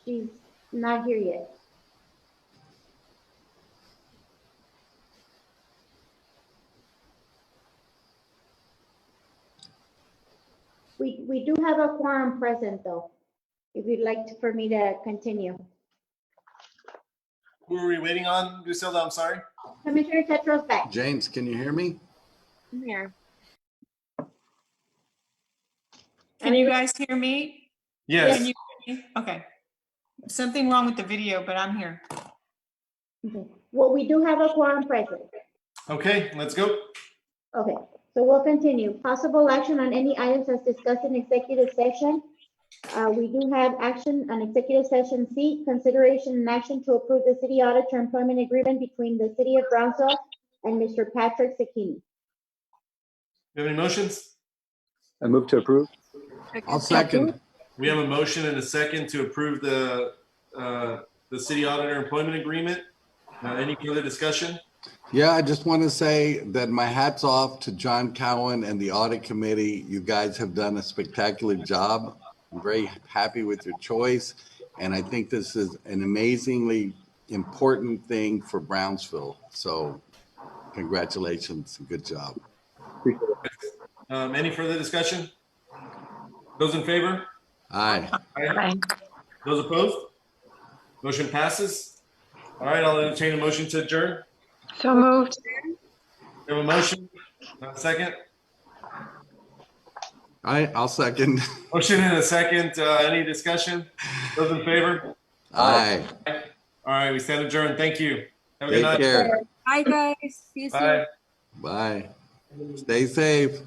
she's not here yet. We do have a quorum present though, if you'd like for me to continue. Who are we waiting on, Griselda? I'm sorry. Commissioner Tetro's back. James, can you hear me? I'm here. Can you guys hear me? Yes. Can you hear me? Okay. Something wrong with the video, but I'm here. Okay. Well, we do have a quorum present. Okay, let's go. Okay, so we'll continue. Possible action on any items as discussed in executive session. We do have action on executive session C, consideration and action to approve the city auditor employment agreement between the city of Brownsville and Mr. Patrick Sakini. You have any motions? I move to approve. I'll second. We have a motion and a second to approve the city auditor employment agreement. Any further discussion? Yeah, I just want to say that my hat's off to John Cowan and the audit committee. You guys have done a spectacular job. I'm very happy with your choice. And I think this is an amazingly important thing for Brownsville. So congratulations, good job. Any further discussion? Those in favor? Aye. Aye. Those opposed? Motion passes. All right, I'll entertain a motion to adjourn. So moved. We have a motion, second. I'll second. Motion and a second. Any discussion? Those in favor? Aye. All right, we stand adjourned. Thank you. Have a good Take night. care. Bye, guys. See you soon. Bye. Bye. Stay safe.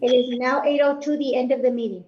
It is now 8:02, the end of the meeting.